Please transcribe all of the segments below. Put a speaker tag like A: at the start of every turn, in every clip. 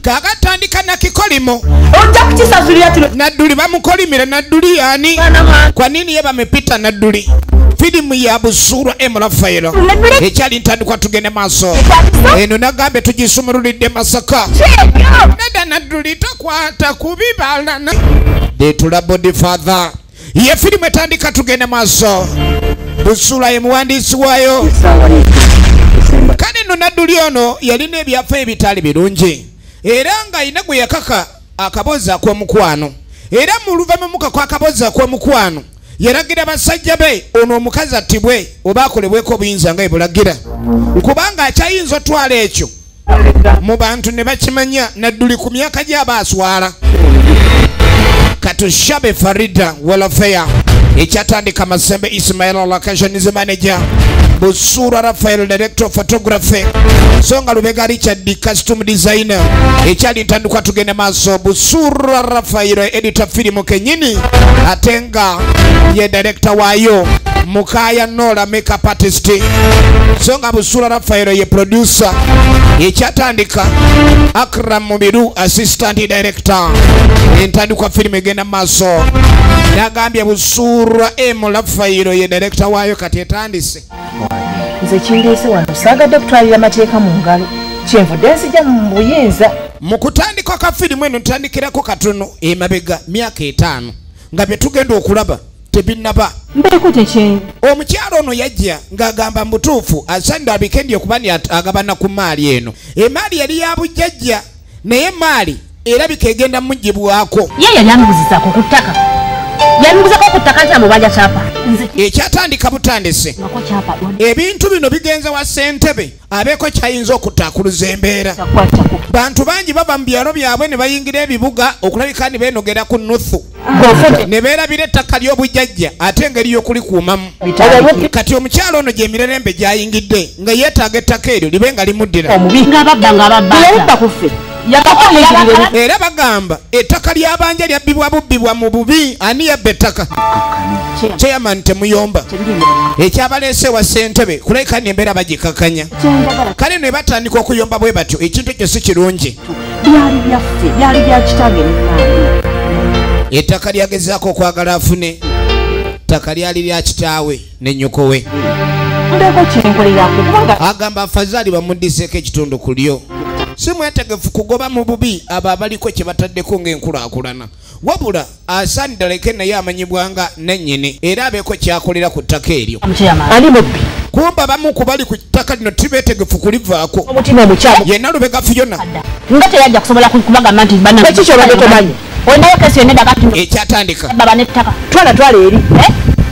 A: kagatandika na kikolimo
B: ojja kukisasulira tuno
A: Nadduli bamukolimira Nadduli yani kwa nini ye bamepita Nadduli filimu ya Busuulwa Rafaelo ekyali ntandikwa tugende maaso eno nagambe tugisumululidde Masaka neda Nadduli takwata kubibala Detula Body Father ye filimu etandika tugende maaso Busuulwa ye muwandiisi waayo kale no Nadduli ono yalina ebyafa ebitali birungi era nga ayina gwe yakaka akabozi ak'omukwano era mu luvamu kwa akabozi ak'omukwano yaragira basajja be ono omukazi attibwe oba akolebweko obuyinza nga ebulagira kubanga akyayinza otwala ekyo mu bantu ne bakimanya Nadduli ku myaka gy'aba aswala Katushabe Farida Welfare ekyatandika Masembe Ismail Locations Manager Busuulwa Rafael Director of Photography Songa Lubega Richard Costume Designer ekyali ntandikwa tugende maaso Busuulwa Rafael Editor Film kenyini atenga ye director waayo Mukaya Nola Makeup Artist Songa Busuulwa Rafael ye producer ekyatandika Akram Mubiru Assistant Director entandikwa film egenda maaso nagambye Busuulwa Rafael ye director waayo kati etandise
B: nze kindeese wano saagadde kutwalira amateeka mu ngalo kyenvudde nsijja mu buyinza
A: mu kutandika ka firimu eno ntandikirako katono emabega myaka 5 nga bye tugenda okulaba tebinnaba
B: mbeeko tekye
A: omukyalo ono yajja ng'agamba mutuufu asanda abikendi okubani agabana ku maali eno emaali yali ya bujjajja naye maali erabika egenda mugibwako
B: ye yali amubuzizaako ku ttaka yamuguzako ku ttaka nti amubanja kyapa
A: ekyatandika butandise ebintu bino bigenza wa ssentebe abeeko kyayinza okutakuluza embeera bantu bangi baba mu byalo byabwe ne bayingira ebibuga okulabika ni beenogera ku nuthu ne beerabira ettaka ly'obujjajja ate engeri y'okulikuumamu kati omukyalo ono gy'emirerembe gyayingidde nga yeetaaga ettaka eryo libe nga limuddira era bagamba ettaka ly'abanja lyabbibwa bubbibwa mu bubi ani yabba ettaka chairman temuyomba ekyabaleese wa ssentebe kulabika ni embeera bagikakanya kale ne batandika okuyomba bwe batyo ekintu ekyo si kirungi
B: byali bya kitange
A: ettaka lyagezaako okwagala afune ettaka lyali lya kitaawe ne nnyoko we agamba afazaali bamuddiseeko ekitundu ku lyo si mwetegefu kugoba mu bubi abo abaliko kye bataddeko ng'enkulaakulana wabula asaanidde leke naye amanyibwanga nannyini era abeeko kyakolera ku ttaka eryo
B: ali mubbi
A: kumba bamu ku bali ku ttaka lino tibeetegefu kulivaako
B: omutima omukyamu
A: yenna Lubega Fiona
B: nga teyajja kusobola kubagamba nti ekikyo badde tomanyi olinayo kesi yonna edaga nti
A: ekyatandika
B: baba n'ettaka twala eri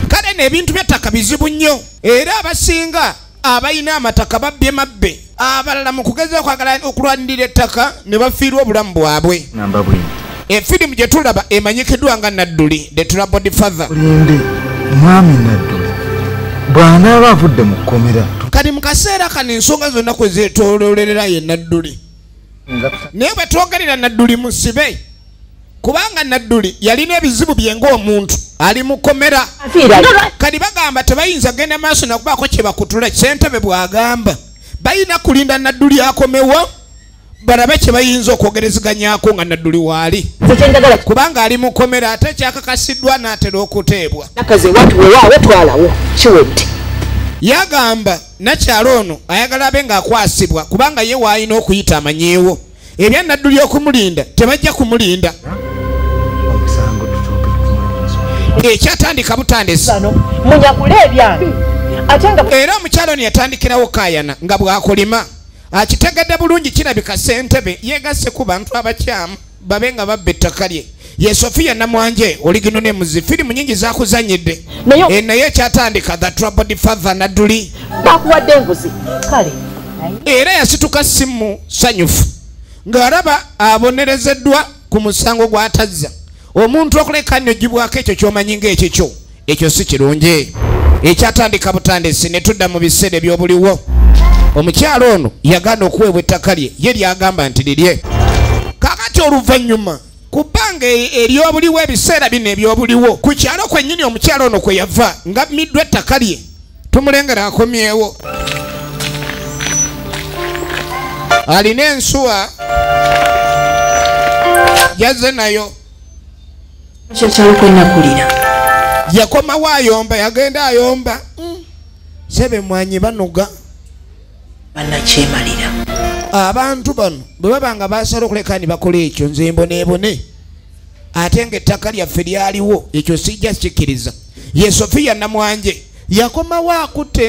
A: kale n'ebintu by'ettaka bizibu nnyo era abasinga abayina amataka babbye mabbe abalala mu kugeza okwagala okulwanirira ettaka ne bafiirwa obulamu bwabwe efirimu gye tulaba emanyikiddwa nga Nadduli Detula Body Father
C: Linde mwami Nadduli bw'anaaba avudde mu kkomera
A: kati mu kaseera kano ensonga zonna kwe zeetooloolerera ye Nadduli naye bwe twogerera Nadduli musibe kubanga Nadduli yalina ebizibu bye ng'omuntu ali mu kkomera kati bagamba tebayinza genda maaso nakubaako kye bakutula ssentebe bw'agamba bayina kulinda Nadduli akomewo balabe kye bayinza okwogerezeganyako nga Nadduli waali kubanga ali mu kkomera ate kyakakasiddwa n'atera okuteebwa yagamba nakyalo ono ayagala abe ng'akwasibwa kubanga ye waayina okuyita amanyeewo ebya Nadduli okumulinda tebajja kumulinda ekyatandika butandisi era omukyalo ono yatandikirawo kaayana nga bw'akolima akitegedde bulungi kirabika ssentebe yegasse ku bantu abakyamu babe nga babba ettaka lye ye Sophia Namwanje oligino ne muzi firimu nyingi zakuzanyidde naye ekyatandika The Body Father Nadduli
B: bakuwadde enguzi kale
A: era yasituka simu sanyufu ng'alaba abonerezeddwa ku musango gw'atazza omuntu okuleka nnojjibwako ekyo ky'omanyi ng'ekikyo ekyo si kirungi ekyatandika butandisi ne tudda mu biseera eby'obuliwo omukyalo ono yagaana okuweebwa ettaka lye ye lyagamba nti lirye kakati oluvannyuma ku bbanga ery'obuliwo ebiseera bino eby'obuliwo ku kyalo kwennyini omukyalo ono kwe yava nga middwa ettaka lye tumulengera akomyewo alina ensuwa yazze nayo
B: Kyalo kwena kulira.
A: yakoma wayomba yagenda ayomba sebe mwanyi banoga
B: Banna kyemalira.
A: abantu bano bwe babanga basala okuleka ni bakola ekyo nze mbone ate ng'ettaka lyaffe lyaliwo ekyo sijja kikkiriza ye Sofiya Namwanje yakomawo akutte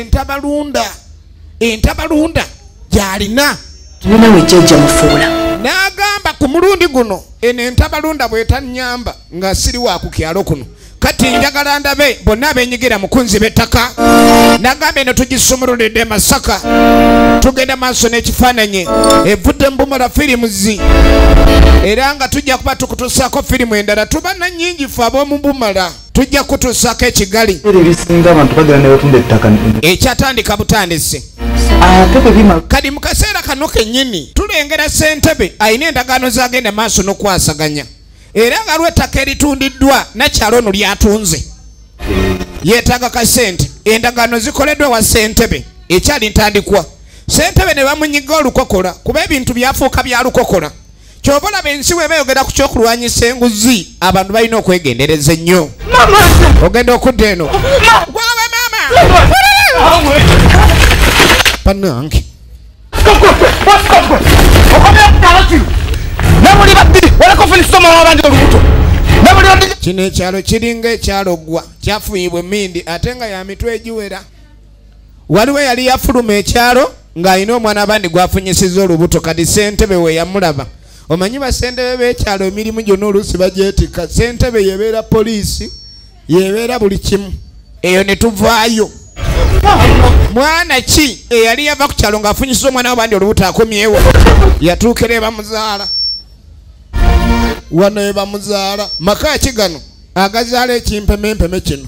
A: entabalunda gy'alina
B: Tulina wejjajja mufuula.
A: n'agamba ku mulundi guno eno entabalunda bw'etannyamba nga siri wa ku kyalo kuno kati njagala ndabe bonna abenyigira mu kunziba ettaka n'agamba eno tugisumululidde Masaka tugenda maaso n'ekifaananyi evudde mu Bumala Firimuzi era nga tujja kuba tukutuusaako firimu endala tuba na nnyingi ffe ab'omu Bumala tujja kutuusaako ekigali
C: ebisinga abantu bagenda ne batunda ettaka
A: ekyatandika butandisi kati mu kaseera kano kennyini tulengera Ssentebe ayina endagaano z'agenda maaso n'okwasaganya era nga lw'ettaka eritundiddwa nakyalo ono lyatunze yeetaaga ka ssente endagaano zikoleddwa wa Ssentebe ekyali ntandikwa Ssentebe ne bamunyiga olukokola kuba ebintu byafuuka bya lukokola kyova olaba ensi we beeyogera ku kyokulwanyisa enguzi abantu balina okwegendereza ennyo ogenda okudda eno gwawe maama panange kino ekyalo kiringa ekyalo ggwa kyafuuyibwa emmindi ate nga ya mitwe egiwera waliwo yali yafuluma ekyalo ng'alina omwana abandi gwafunyisiza olubuto kati Ssentebe we yamulaba omanyi bassentebe b'ekyalo emirimu gyonna oluusi bagyetikka Ssentebe yebeera poliisi yebeera buli kimu eyo ne tuvaayo mwana ki eyali yava ku kyalo ng'afunyisiza omwana wabandi olubuto akomyewo yatuukira ebamuzaala wano ebamuzaala maka ki gano agazaala ekimpemempeme kino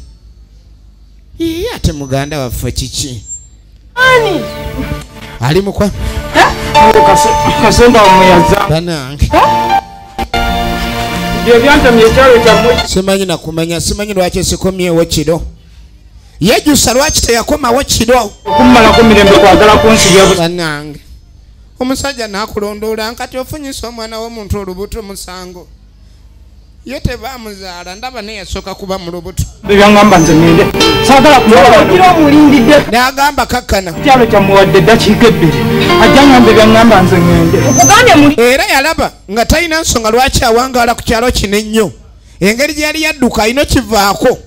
A: iye ate muganda waffe kiki
B: Ani?
A: ali mukwa
D: Kasemba omuyaza.
A: banange
D: Bye byantamye ekyalo kyammwe.
A: simanyi nakumanya simanyi lwaki sikomyewo kiro yejusa lwaki teyakomawo kiro
D: Okummalako mirembe kwagala kunsibya busa.
A: banange omusajja nakulondoola nkati ofunyisa omwana w'omuntu olubuto musango ye tebamuzaala ndaba neyasooka kuba mu lubuto
D: Byangamba nze ngende. Saagala kumulabira omulindidde.
A: n'agamba kakkana
D: Ekyalo kyammwe wadde eddakiika ebbiri. Ajja ngambe byangamba nze ngende.
B: Okugambye muli
A: era yalaba nga talina nsonga lwaki awangaala ku kyalo kino ennyo engeri gye yali yadduka alina kivaako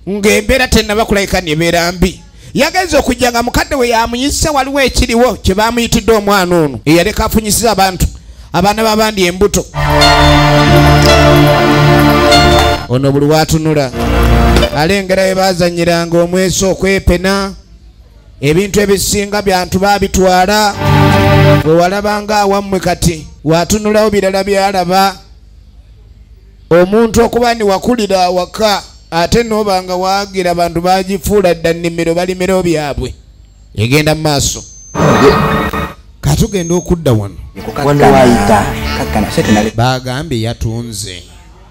A: ng'embeera tennaba kulayika nebeera mbi yagenze okujja nga mukadde we yamuyisa waliwo ekiriwo kye baamuyitidde omwana ono eyaleka afunyisiza abantu abaana b'abandi embuto ono buli waatunula alengera we baazanyiranga omweso okwepena ebintu ebisinga byantu baabitwala bwe walabanga awammwe kati waatunulawo birala byalaba omuntu okuba ni wakulira awaka ate noobanga waagira abantu bagifuula dda nnimiro balimiro byabwe egenda mu maaso katugenda okudda wano
E: waita kakkana sete nale
A: bagambye yatunze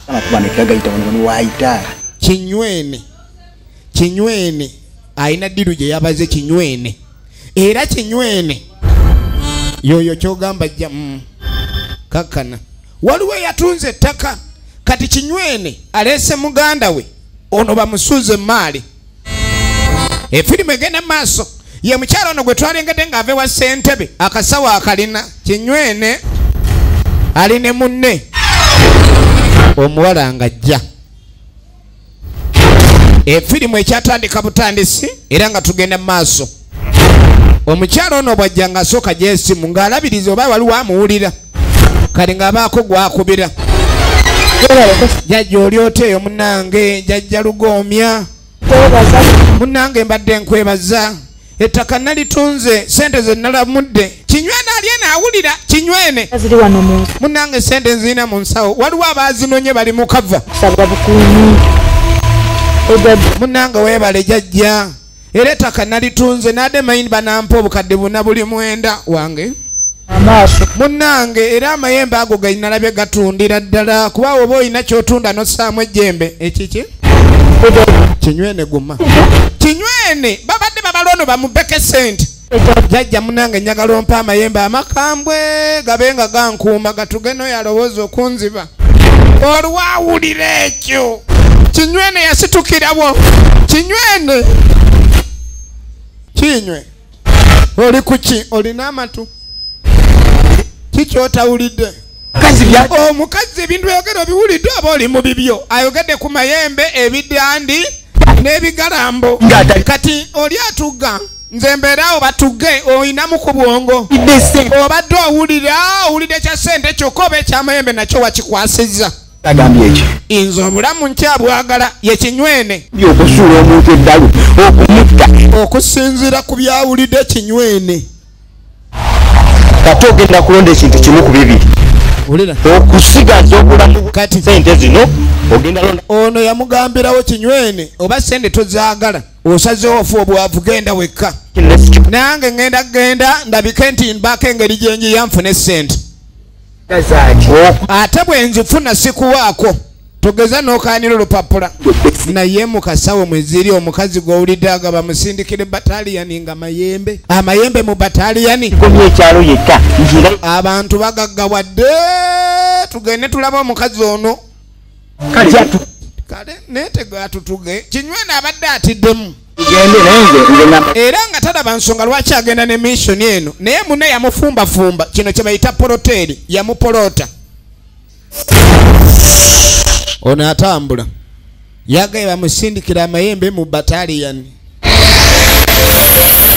E: amakuba nekagayita wano waita
A: kinywene ayina ddiru gye yabaze kinywene era kinywene yoyo kyogamba jja kakkana waliwo yatunze ettaka kati kinywene aleese muganda we ono bamusuuze maali efirimu egenda maaso ye mukyalo ono gwe twalengedde ng'ave wa Ssentebe akasawo akalina kinywene ali ne munne omuwala ng'ajja efirimu ekyatandika butandisi era nga tugenda mu maaso omukyalo ono bw'ajja ng'asooka gy'esimu ng'alabiriza oba waliwo amuwulira kale ng'abaako gwakubira jajja oli oteeyo munnange jajja Lugomya munnange mbadde nkwebaza ettaka nalitunze sente ze nalamudde kinywene ali naawulira kinywene
B: ziri wano mu
A: munnange sente nzirina mu nsawo waliwo abaazinonye bali mu kava
B: kusaba bukuumi
A: munnange weebale jajja era ettaka nalitunze nadde mayini banampa obukadde buna buli mwenda wange
B: amaaso
A: munnange era amayembe ago galinalabye gatundira ddala kuba oba olina kyotunda nossaamu ejjembe ekiki kinywene guma kinywene babadde babalono bamubeke sente jajja munange njagala ompa amayembe amakambwe gabenga gankuuma gatugeno yalowooza okunziba olwawulira ekyo Kinywene yasitukirawo Kinywene Kinywe oli kuki olina amatu kikyotawulidde omukazi ebintu yogera biwulidde oba oli mu bibyo ayogedde ku mayembe ebidandi n'ebigalambo kati oli atugga nze mbeeraawo batugge oyinamu ku bwongo obadde owulidde kya ssente kyokka oba ekyamayembe nakyo wakikwasizza nze obulamu nkyabwagala ye Kinywene
D: okusuula omuntu eddalu okumutta
A: okusinziira ku byawulidde Kinywene
D: kati ogenda kulonda ekintu kimu ku bibiri okusigaza obulamu
A: kati
D: sente zino ogenda londa
A: ono yamugambirawo Kinywene oba sente tozaagala osazeewo ofu obwavu genda wekka nange ngenda ndabike nti mbaako engeri gyenjiya nfune sente ate bwe nzifuna sikuwaako tugeza n'okaanira olupapula naye mu kasawo mwe ziri omukazi gw'owulidde agaba musindikire bataliyani nga amayembe mu bataliyani
D: ekyalo yekka
A: abantu bagaggawadde tugende tulaba omukazi ono kale netegatutuge Kinywene abadde atiddemu era nga talaba nsonga lwaki agenda ne mission eno naye munne yamufumbafumba kino kye bayita poloteri yamupolota ono atambula yagaye bamusindikira amayembe mu bataliyani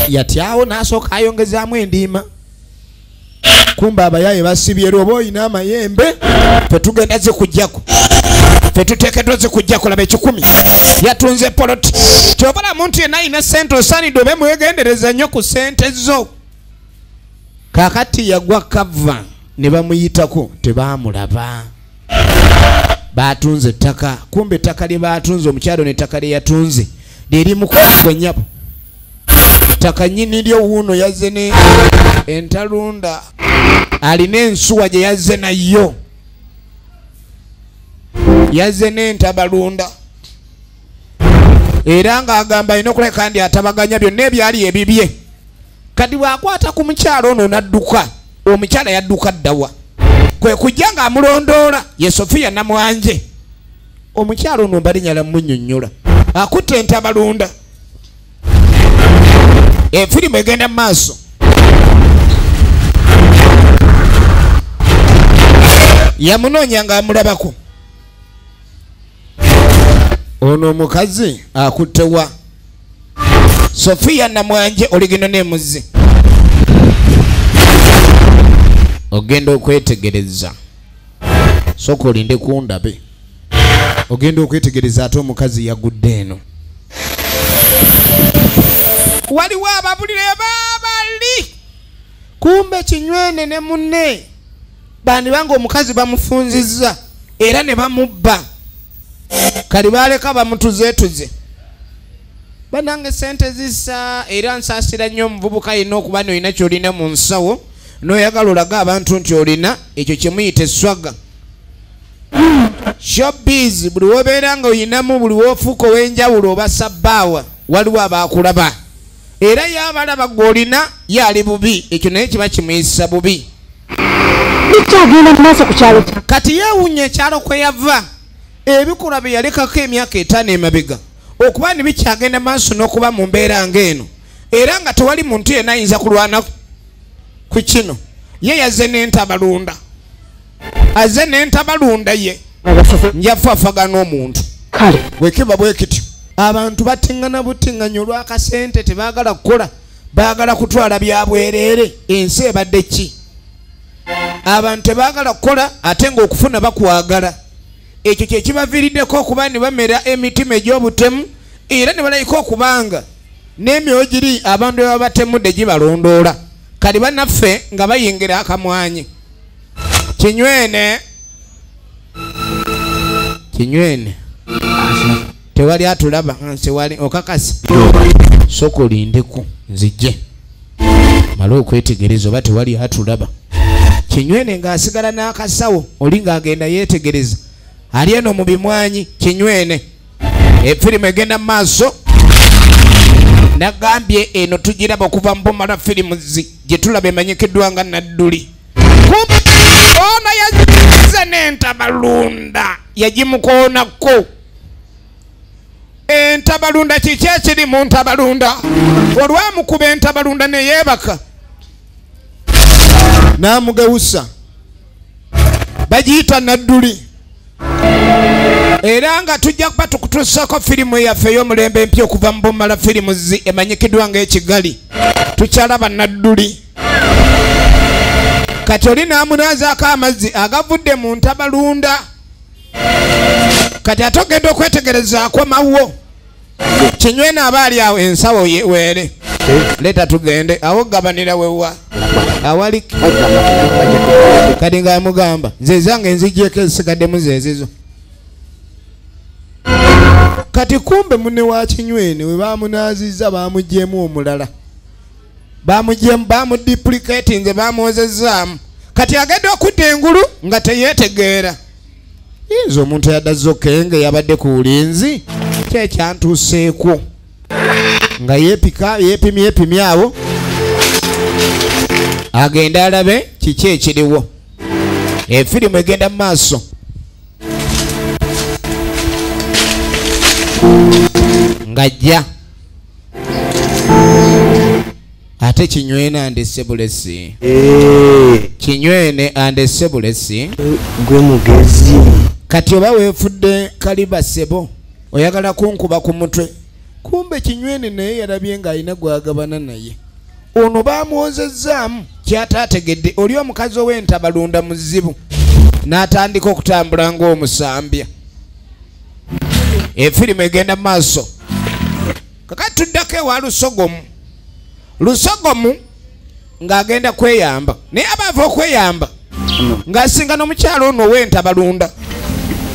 A: yatyawo n'asooka ayongezaamu endiima kumba abayaye basibye oba oyina amayembe fe tugenda zikujjako fe tuteekeddwa zikujjako laba 10 yatunze poloti kyobala muntu yenna ayina sente osaanidde obe mwegendereza nnyo ku sente zo kaakati yagwa kava ne bamuyitako tebaamulaba batunze ettaka kumbe ettaka lye batunze omukyalo n'ettaka lye yatunze lyeri mukwenyapo ettaka nnyini lyo wuuno yazze ne entalunda alina ensuwa gye yazze nayo yazze n'entabalunda era ng'agamba alina okuleka ndi atabaganya byonna ebyali ebibye kati bw'akwata ku mukyalo ono n'adduka omukyala yadduka ddawa kwe kujja ng'amulondoola ye Sofiya Namwanje omukyalo ono mbalinyala munnyonnyola akutte entabalunda efirimu egenda mu maaso yamunoonya ng'amulabako ono omukazi akuttewa Sofiya Namwanje oligino n'emuzzi ogenda okwetegereza soka olinde kundabe ogenda okwetegereza ate omukazi yagudde eno waliwo ababulire babali kumbe Kinywene ne munne bandi bange omukazi bamufunzizza era ne bamubba kali baleka bamutuzeetuze banange sente zisa era nsaasira nnyo omuvubuka yina okuba noyina kyolina mu nsawo noyagala olaga abantu nti olina ekyo kyemuyita eswaga showbiz buli wobeera nga oyinamu buli woofuuka ow'enjawulo oba sabbaawa waliwo abaakulaba era yabalaba gw'olina yali bubi ekyo naye kiba kimuyisa bubi
B: nikyagenda mu maaso ku kyalo
A: kati yeewunya ekyalo kwe yava ebikolwa bye yalekako emyaka 5 emabega okuba ne bikyagenda maaso n'okuba mu mbeera ng'eno era nga tewali muntu yenna ayinza kulwana ku kino ye yazze n'entabalunda azze n'entabalunda ye njafaafagana omuntu
B: kale
A: bwekiba bwe kityo abantu batiŋŋana butinganyi olw'akasente tebaagala kukola baagala kutwala byabwereere ensi ebadde ki abantu tebaagala kukola ate ng'okufuna bakwagala ekyo kye kibaviiriddeko okuba ne bamera emitima egy'obutemu era ne balayika okubanga n'emyoyo giri abantu baba batemudde gibalondoola kali bannaffe nga bayingira akamwanyi Kinywene tewali atulaba nsewali okakasi soko lindeku nzijje mala okwetegereza oba tewali atulaba Kinywene ng'asigala n'akasawo oli ng'agenda yeetegereza ali eno mu bimwanyi Kinywene efirimu egenda mu maaso nagambye eno tugiraba okuva mu Bomala Films gye tulaba emanyikiddwa nga Nadduli. Ono yazize n'entabalunda yagimukoonako. Entabalunda kiki ekiri mu ntabalunda? Olwamukuba entabalunda ne yeebaka n'amugewusa bagiyita Nadduli. Era nga tujja kuba tukutuusako firimu yaffe ey'omulembe empya okuva mu Bomala Films emanyikiddwa ng'Ekigali. Tukyalaba Nadduli. Kati oli n'amunaazaako amazzi agavudde mu ntabalunda. Kati atogedde okwetegerezaako mawo. Kinywene aba ali awo ensawo weere. Leeta tugende awo gabanira wewa. Awali kati ng'amugamba nze zange nzigyeko ezisigaddemu zeezizo. Kati kumbe munne wa Kinywene we baamunaazizza baamugyemu omulala. Bamuduplicatinze baamuwozezzaamu. Kati agenda okudda engulu nga teyeetegeera. Yinza omuntu eyaddaza okenge yabadde ku bulinzi kyekyantuuseeko nga yeepimye awo agenda alabe kiki ekiriwo. Efirimu egenda mu maaso. Ngajja ate Kinywene andese bulesi. Kinywene andese bulesi.
E: Gwe mugezi.
A: Kati oba weefudde kaliba sebo oyagala kunkuba ku mutwe. Kumbe Kinywene naye yalabye ng'alina gwagabana naye. Ono baamuwozezzaamu kyataategedde oli omukazi ow'entabalunda muzibu n'atandika okutambula ng'omusambya. Efirimu egenda mu maaso. Kakati tuddako ewa Lusogomu ng'agenda kweyamba naye abaava okweyamba ng'asinga n'omukyalo ono ow'entabalunda.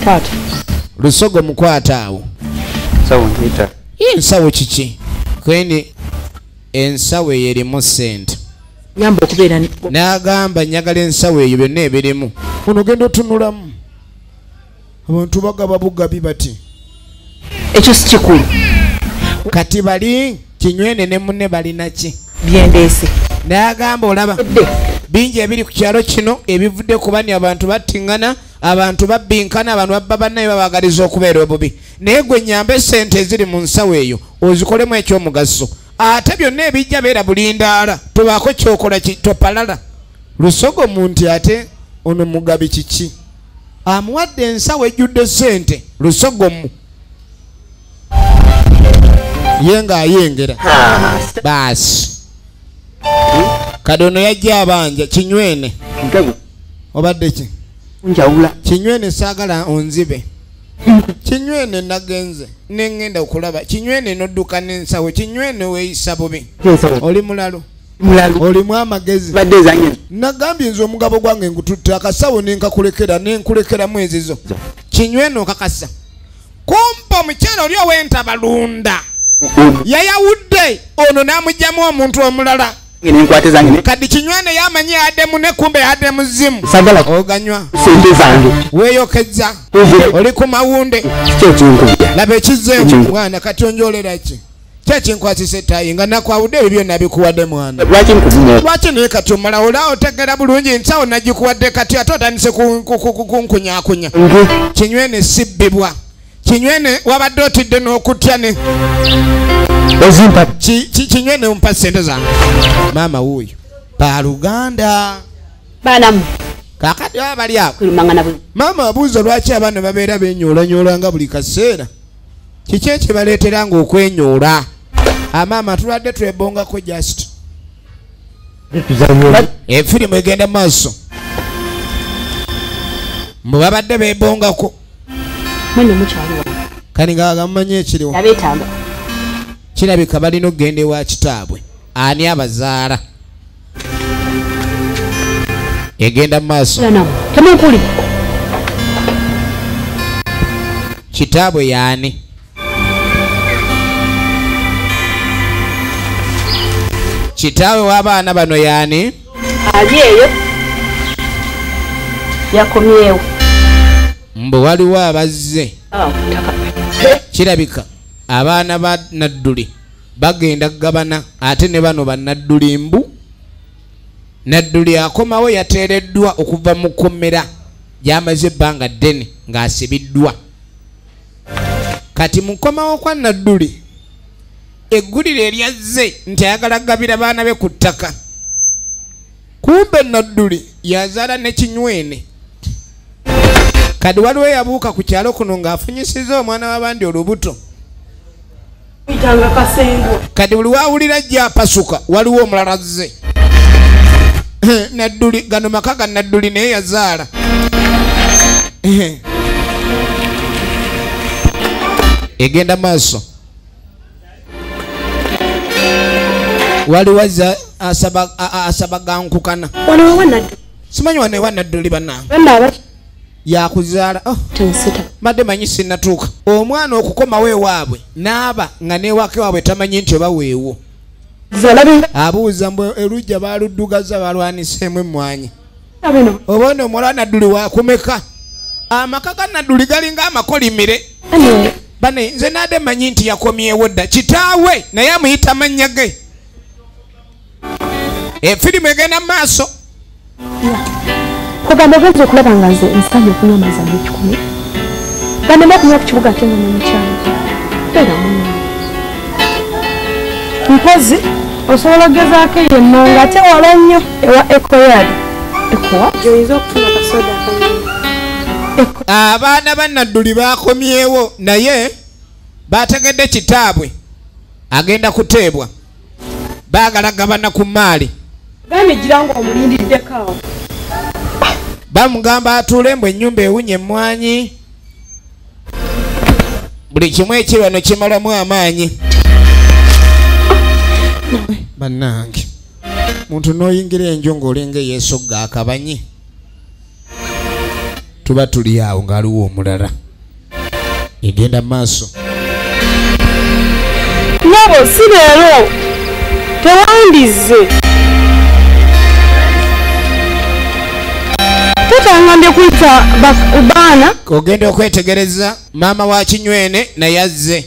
B: Taata.
A: Lusogomu kwata awo. Ensawo kiki? Kweni ensawo eyo erimu ssente.
B: Nyamba okubeera
A: n'agamba njagala ensawo eyo byonna ebirimu. Ono genda otunulamu. Abantu bagaba bugabi bati.
B: Ekyo si kikulu.
A: Kati bali Kinywene ne munne balina ki?
B: Byendeese.
A: N'agamba olaba bingi ebiri ku kyalo kino ebivudde ku bani abantu battingana, abantu babbinkana, abantu babba bannaye babagaliza okubeera obubi. Naye gwe nyambe essente eziri mu nsawo eyo ozikolemu ekyomugaso. Ate byonna ebijja beera bulindaala tobaako kyokola topalala. Lusogomu nti ate ono mugabi kiki? Amuwadde ensawo ejjudde ssente. Lusogomu ye ng'ayengera baasi. Kati ono yajja abanja Kinywene obadde ki?
E: Njawula.
A: Kinywene saagala onzibe. Kinywene nagenze nengenda okulaba. Kinywene nodduka n'ensawo. Kinywene weeyisa bubi. Oli mulalo. Olimu amagezi. Nagambye nze omugabo gwange ngututte akasawo nenkulekeramu ezizo. Kinywene okakasa. Kumpa omukyala oli ow'entabalunda yayawudde ono n'amugyamu omuntu omulala. Kati Kinywene yamanyi ademu ne kumbe ademu zimu. Oganywa weeyokeza oli ku mawunde. Laba ekizzeemu mwana kati onjolera ki? Kyekinkwasisa ettayi nga nakwawudde ebyo byonna bikuwadde mwana. Lwaki naye kati omala olaa otegera bulungi nsawo nagikuwadde kati ate otandise kunkunyakunya. Kinywene sibbibwa. Kinywene wabadde otidde n'okutya ne Kinywene umpa ssente zange. Maama wuuyo Baaluganda
B: baanamu
A: kakati abali awo.
B: Maama
A: abuuza lwaki abaana babeera beenyoolanyoola nga buli kaseera. Kiki ekibaleetera nga okwenyoola? Amaama tulwadde twebongako just. Efirimu egenda maaso. Mbu babadde beebongako.
B: Mwene mukyali wa.
A: Kani ng'agamanyi ekiriwo.
B: Yabeetamba.
A: Kirabika balina okugenda ewa kitaabwe. Ani abazaala? Egenda mu maaso.
B: Temukuli.
A: Kitaabwe yaani? Kitaawe w'abaana bano yaani?
B: Ali eyo. Yakomyewo.
A: Mbu waliwo abazze. Kirabika abaana ba Nadduli bagenda gabana ate ne bano bannaddulimbu. Nadduli akomawo yateereddwa okuva mu kkomera gy'amaze ebbanga ddene ng'asibiddwa. Kati mu kkomawo kwa Nadduli eggulire eryazze nti ayagala gabira baana be ku ttaka. Kumbe Nadduli yazaala ne Kinywene. Kati waliwo yabuuka ku kyalo kuno ng'afunyisiza omwana w'abandi olubuto. Kati buli waawulira ajja apasuka waliwo omulala azze. Nadduli gano maka ga Nadduli naye yazaala. Egenda maaso. Waliwo asaba gankukana.
F: Wano wa Nadduli.
A: Simanyi wano ewa Nadduli bannange. Yakuzaala. Madde manyi sinnatuuka. Omwana okukomawo ewaabwe n'aba nga n'ewaka ewaabwe tamanyi nti oba weewo. Abuuza mbu erujja baaluddugaza balwaniseemu emmwanyi. Oba ono omulala Nadduli waakumeka. Amaka ga Nadduli galinga amakolimire. Bane nze nadde manyi nti yakomyewo dda kitaawe naye amuyita mannya ge. Firimu egenda mu maaso.
F: Kugamba ogenze okulaba nga nze nsanye okunywa amazzi ag'ekikumi. Gandema okunywa ku kibuga ate nga n'omukyalo. Beera munnange. Mpozi osobola ogezaako yenno ng'ate wala nnyo ewa Ecoyard. Ekowa? Gy'oyinza okufuna akasoda akanyuma.
A: Abaana ba Nadduli baakomyewo naye baategedde kitaabwe agenda kuteebwa. Baagala gabana ku maali.
F: Gane gira ng'omulindiddeko awo.
A: Bamugamba atuule mbu ennyumba ewunye emmwanyi. Buli kimu ekirano kimalamu amaanyi. Bannange muntu n'oyingira enju ng'olinga eyeesogga akabanyi. Tuba tuli awo ng'aliwo omulala. Egenda mu maaso.
F: Nyabo si leero tewandize. Tutangambye kuyita baana.
A: Ogenda okwetegereza maama wa Kinywene naye azze.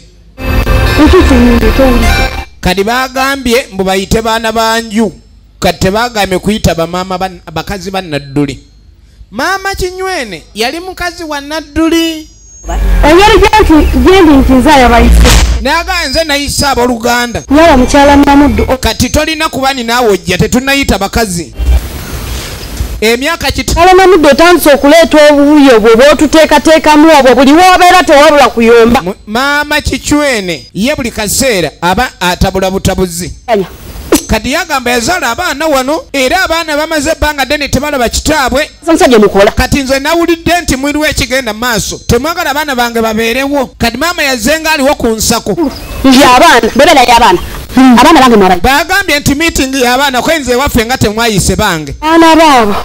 A: Kati baagambye mbu bayite baana banju. Kati tebaagambye kuyita bamaama bakazi ba Nadduli. Maama Kinywene yali mukazi wa Nadduli.
F: Oyali gyendi nti nze ayabayise.
A: Naga nze nayise abooluganda.
F: Nyaba mukyala Namuddu.
A: Kati tolina kuba ni naawe ojja tetunayita bakazi. Emyaka
F: kitala Namuddu otandise okuleeta obubuyo obwo bw'otuteekateekamu obwo buli w'obeera tewabula kuyomba.
A: Maama Kinywene ye buli kaseera aba atabula butabuzi. Kati yagamba yazaala abaana wano era abaana bamaze ebbanga ddene tebalaba kitaabwe. Kati nze nawulidde nti mwiriwo ekigenda mu maaso temwagala abaana bange babeerewo. Kati maama yazzenga aliwo ku nsako.
F: Y'abaana bebeera y'abaana. Abaana bange mwabayi.
A: Bagambye nti meeting y'abaana kwe nze waffe nga temwayise bange.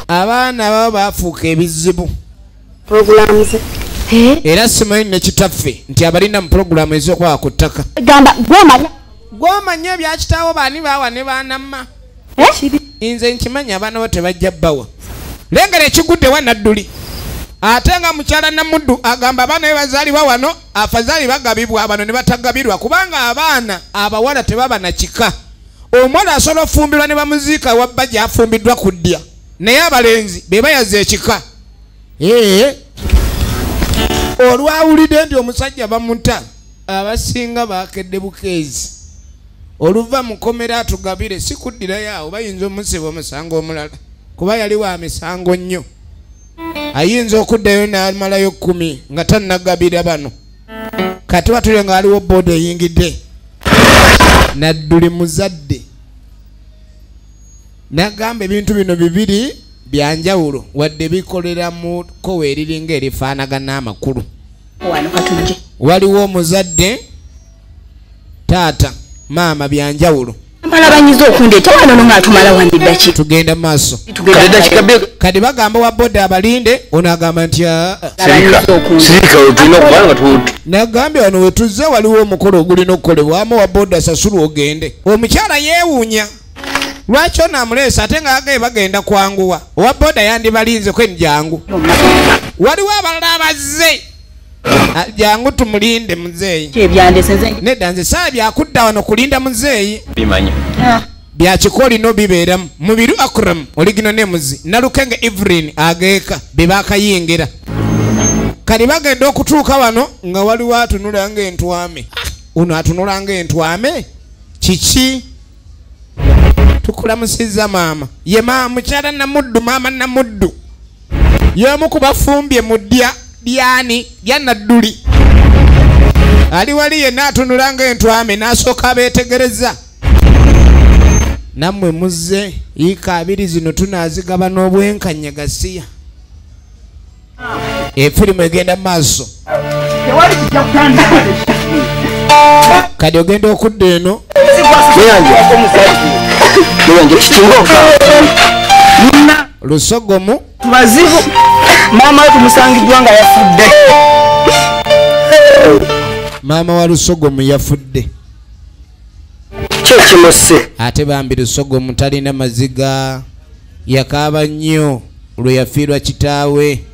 A: Abaana babo baafuuka ebizibu.
F: Programs.
A: Era simanyi ne kitaffe nti abalina mu puroguramu ez'okwaba ku ttaka.
F: Gamba gw'omanya.
A: Gw'omanya ebya kitaawo baani baawa ne baanamma. Nze nkimanya abaana bo tebajja bbawa. Lengera ekigudde wa Nadduli. Ate nga mukyala Namuddu agamba abaana be bazaalibwa wano afazaali bagabibwa abano ne batagabirwa kubanga abaana abawala tebaba na kika. Omwana asobola ofumbirwa ne bamuziika wabba gy'afumbiddwa ku ddya naye abalenzi be bayaza ekika. Olwawulidde nti omusajja bamuta abasinga baakedde bukeezi. Oluva mu kkomera atugabire si kuddirayo awo bayinza omusiba omusango omulala kuba yali wa misango nnyo. Ayinza okuddayo n'amalayo 10 nga tannagabira bano. Kati watule nga aliwo booda eyingidde. Nadduli muzadde. Nagamba ebintu bino bibiri byanjawulo wadde bikolera mu kkowe eriringa erifaanagana amakulu. Waliwo omuzadde taata maama byanjawulo.
F: Mpalabanyiza okundeeta wano ng'atumala wandidda ki?
A: Tugenda maaso. Kati bagamba wa boda abalinde ono agamba nti
E: sirika otulina okubanga nga
A: nagambye wano wetuzze waliwo omukolo ogulina okukolebwa ama wa boda sasulu ogende. Omukyala yeewuunya lwaki ono amuleesa ate nga agaye bagenda kwanguwa. Owa boda yandibalinze kwenjangu. Waliwo abalala abazze jangu tumulinde muzeeyi
B: kyebyandeseze
A: nedda nze saa byakudda wano kulinda muzeeyi
E: bimanya
A: byakikooli no bibeeramu mubiru akram oligino nemuzi nalukenge Evelyn ageeka bebakayingira kali bagenda okutuuka wano nga waliwo atunula ng'entwame uno atunula ng'entwame kiki tukulamusizza maama ye mukyala Namuddu maama Namuddu y'omu ku bafumbye mu lyani lya Nadduli ali wali yenna atunula ng'entwame n'asooka abeetegereza nammwe muzze yiika 2 zino tunaazigaba n'obwenkanya gasiya efirimu egenda maaso kati ogenda okudda eno Lusogomu
D: tubazibu maama we tumusangiddwa nga yafudde
A: maama wa Lusogomu yafudde
E: kyekimuse
A: ate bambi Lusogomu talina maziga yakaaba nnyo lwe yafiirwa kitaawe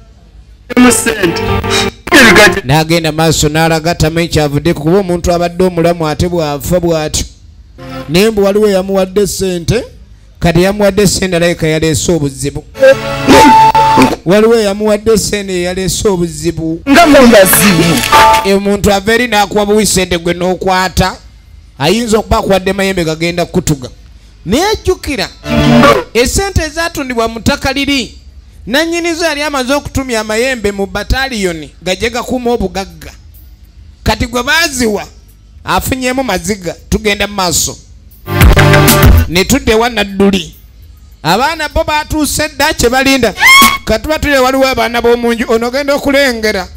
A: n'agenda maaso n'alaga tama ekyavudde kuba omuntu abadde omulamu ate bw'afa bw'atyo naye mbu waliwo yamuwadde ssente kati yamuwadde ssente alayika yaleese obuzibu waliwo yamuwadde ssente yaleese obuzibu
D: nga mundazibu
A: omuntu ava eri n'akuwa buwisente gwe n'okwata ayinza okuba akuwadde mayembe gagenda kutuga naye jjukira essente ezatundibwa mu ttaka liri nannyinizo yali amaze okutumya amayembe mu bataliyoni gajje gakuuma obugagga kati gwe baaziwa afunyeemu maziga tugenda mu maaso ne tudde wa Nadduli abaana bo batuuse dda kye balinda katuba tuli waliwo abaana b'omunju ono genda okulengera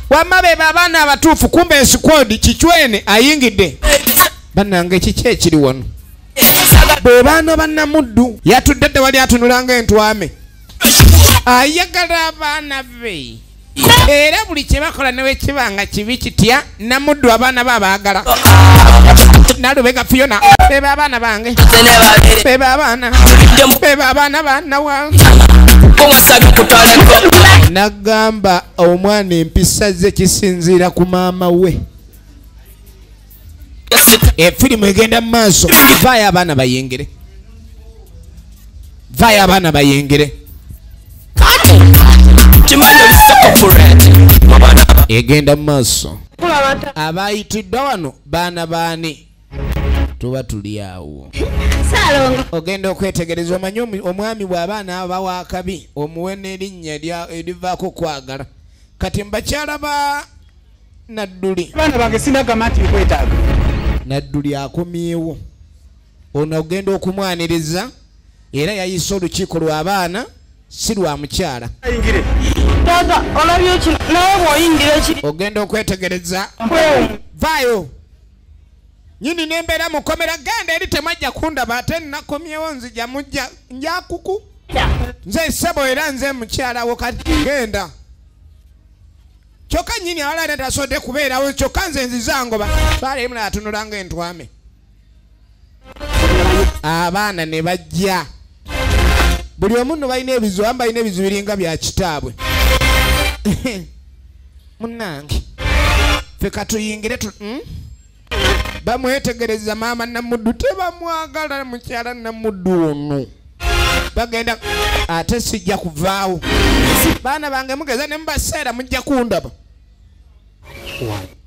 A: wamma be abaana abatuufu kumbe ensikwodi kichwene ayingidde bannange kiki ekiri wano be baana ba Namuddu yatudde dde wali atunulanga entwame ayagala abaana be era buli kye bakola ne wekibanga kibi kitya Namuddu abaana be abaagala Nalubega Fiona bebe abaana bange bebe abaana bannawa nagamba omwana empisa ze kisinziira ku maama we efirimu egenda mu maaso vaayo abaana bayengere vaayo abaana bayengere egenda mu maaso abayitiddwa wano baana baani tuba tuli awo ogenda okwetegereza omanyi omwami bw'abaana abo bawa akabi omuwe n'erinnya erivaako kwagala kati mbakyala ba Nadduli
D: abaana bange sinagamba nti nkwetaaga
A: Nadduli akomyewo ono ogenda okumwaniriza era yayise olukiiko lw'abaana si lwa mukyala
F: taata olabye kino nawe bw'oyingira ekiri
A: ogenda okwetegereza vaayo nyini nembeera mukomera genda eri temwajja kundaba ate nakomyewo nzija mujja njakuku nze ssebo era nze mukyalawo kati genda kyokka nyini awala tasodde kubeerawo kyokka nze nzizangoba twala emula atunulanga entwame abaana ne bajja buli omu nno balina ebizu amu balina ebizu biringa bya kitaabwe munnange ffe katuyingire bamwetegereza maama Namuddu tebamwagala mukyala Namuddu ono bagenda ate sijja kuvaawo baana bange mugeza ne mubaseera mujja kundaba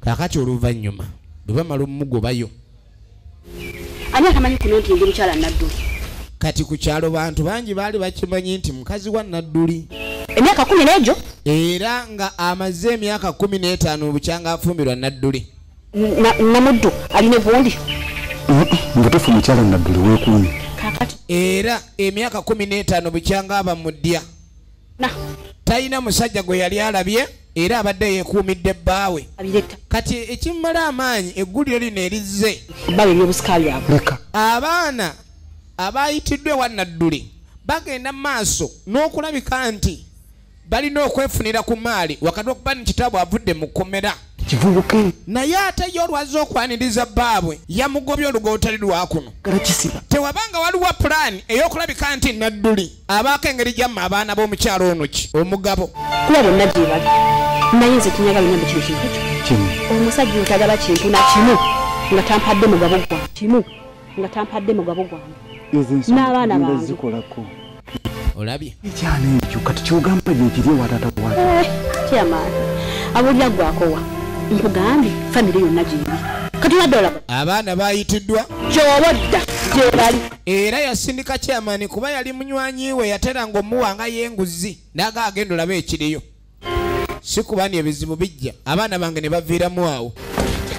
A: kakati oluvannyuma bwe bamala omugobayo
F: ani atamanyi kuno nti ndi mukyala Nadduli
A: kati ku kyalo bantu bangi baali bakimanyi nti mukazi wa Nadduli
F: emyaka 10 n'egyo
A: era nga amaze emyaka 15 bukyanga afumbirwa Nadduli
F: Namuddu alina evundi
C: mbutufu mukyala Nadduli weekuumi
F: kakati
A: era emyaka 15 bukyanga aba mudya talina musajja gwe yali alabye era abadde yeekuumidde bbaawe kati ekimala amaanyi egguliro lino erizze
F: baba ebyobusika byabwe
A: abaana abayitiddwe wa Nadduli bagenda maaso n'okulabika nti balina okwefunira ku maali wakati okuba ni kitaabu avudde mu kkomera naye ate ye olwaza okwaniriza bbaabwe yamugobya olugo olutali lwakuno tewabanga waliwo pulaani ey'okulabika nti Nadduli abaako engeri gyamma abaana b'omukyalo ono ki omugabo
F: kuba bonna gye bali naye nze tinyagala nyambe kino kintu ekyo
C: kimu
F: omusajja otagala kintu na kimu nga tampadde mugabo gwange kimu nga tampadde mugabo gwange n'abaana bange
C: zikolako
A: olabye
C: ekyana ekyo kati kyogamba gyekiri ewatata wata
F: kyamaani abulira gwakowa nkugambye famire yonna gyeri kati wadde olaba
A: abaana bayitiddwa
F: gyobodda gyebali
A: era yasindika kyamaani kuba yali munywanyi we yateranga omuwanga y'enguzi naga agenda olaba ekiriyo si kubani ebizibu bijja abaana bange ne baviiramu awo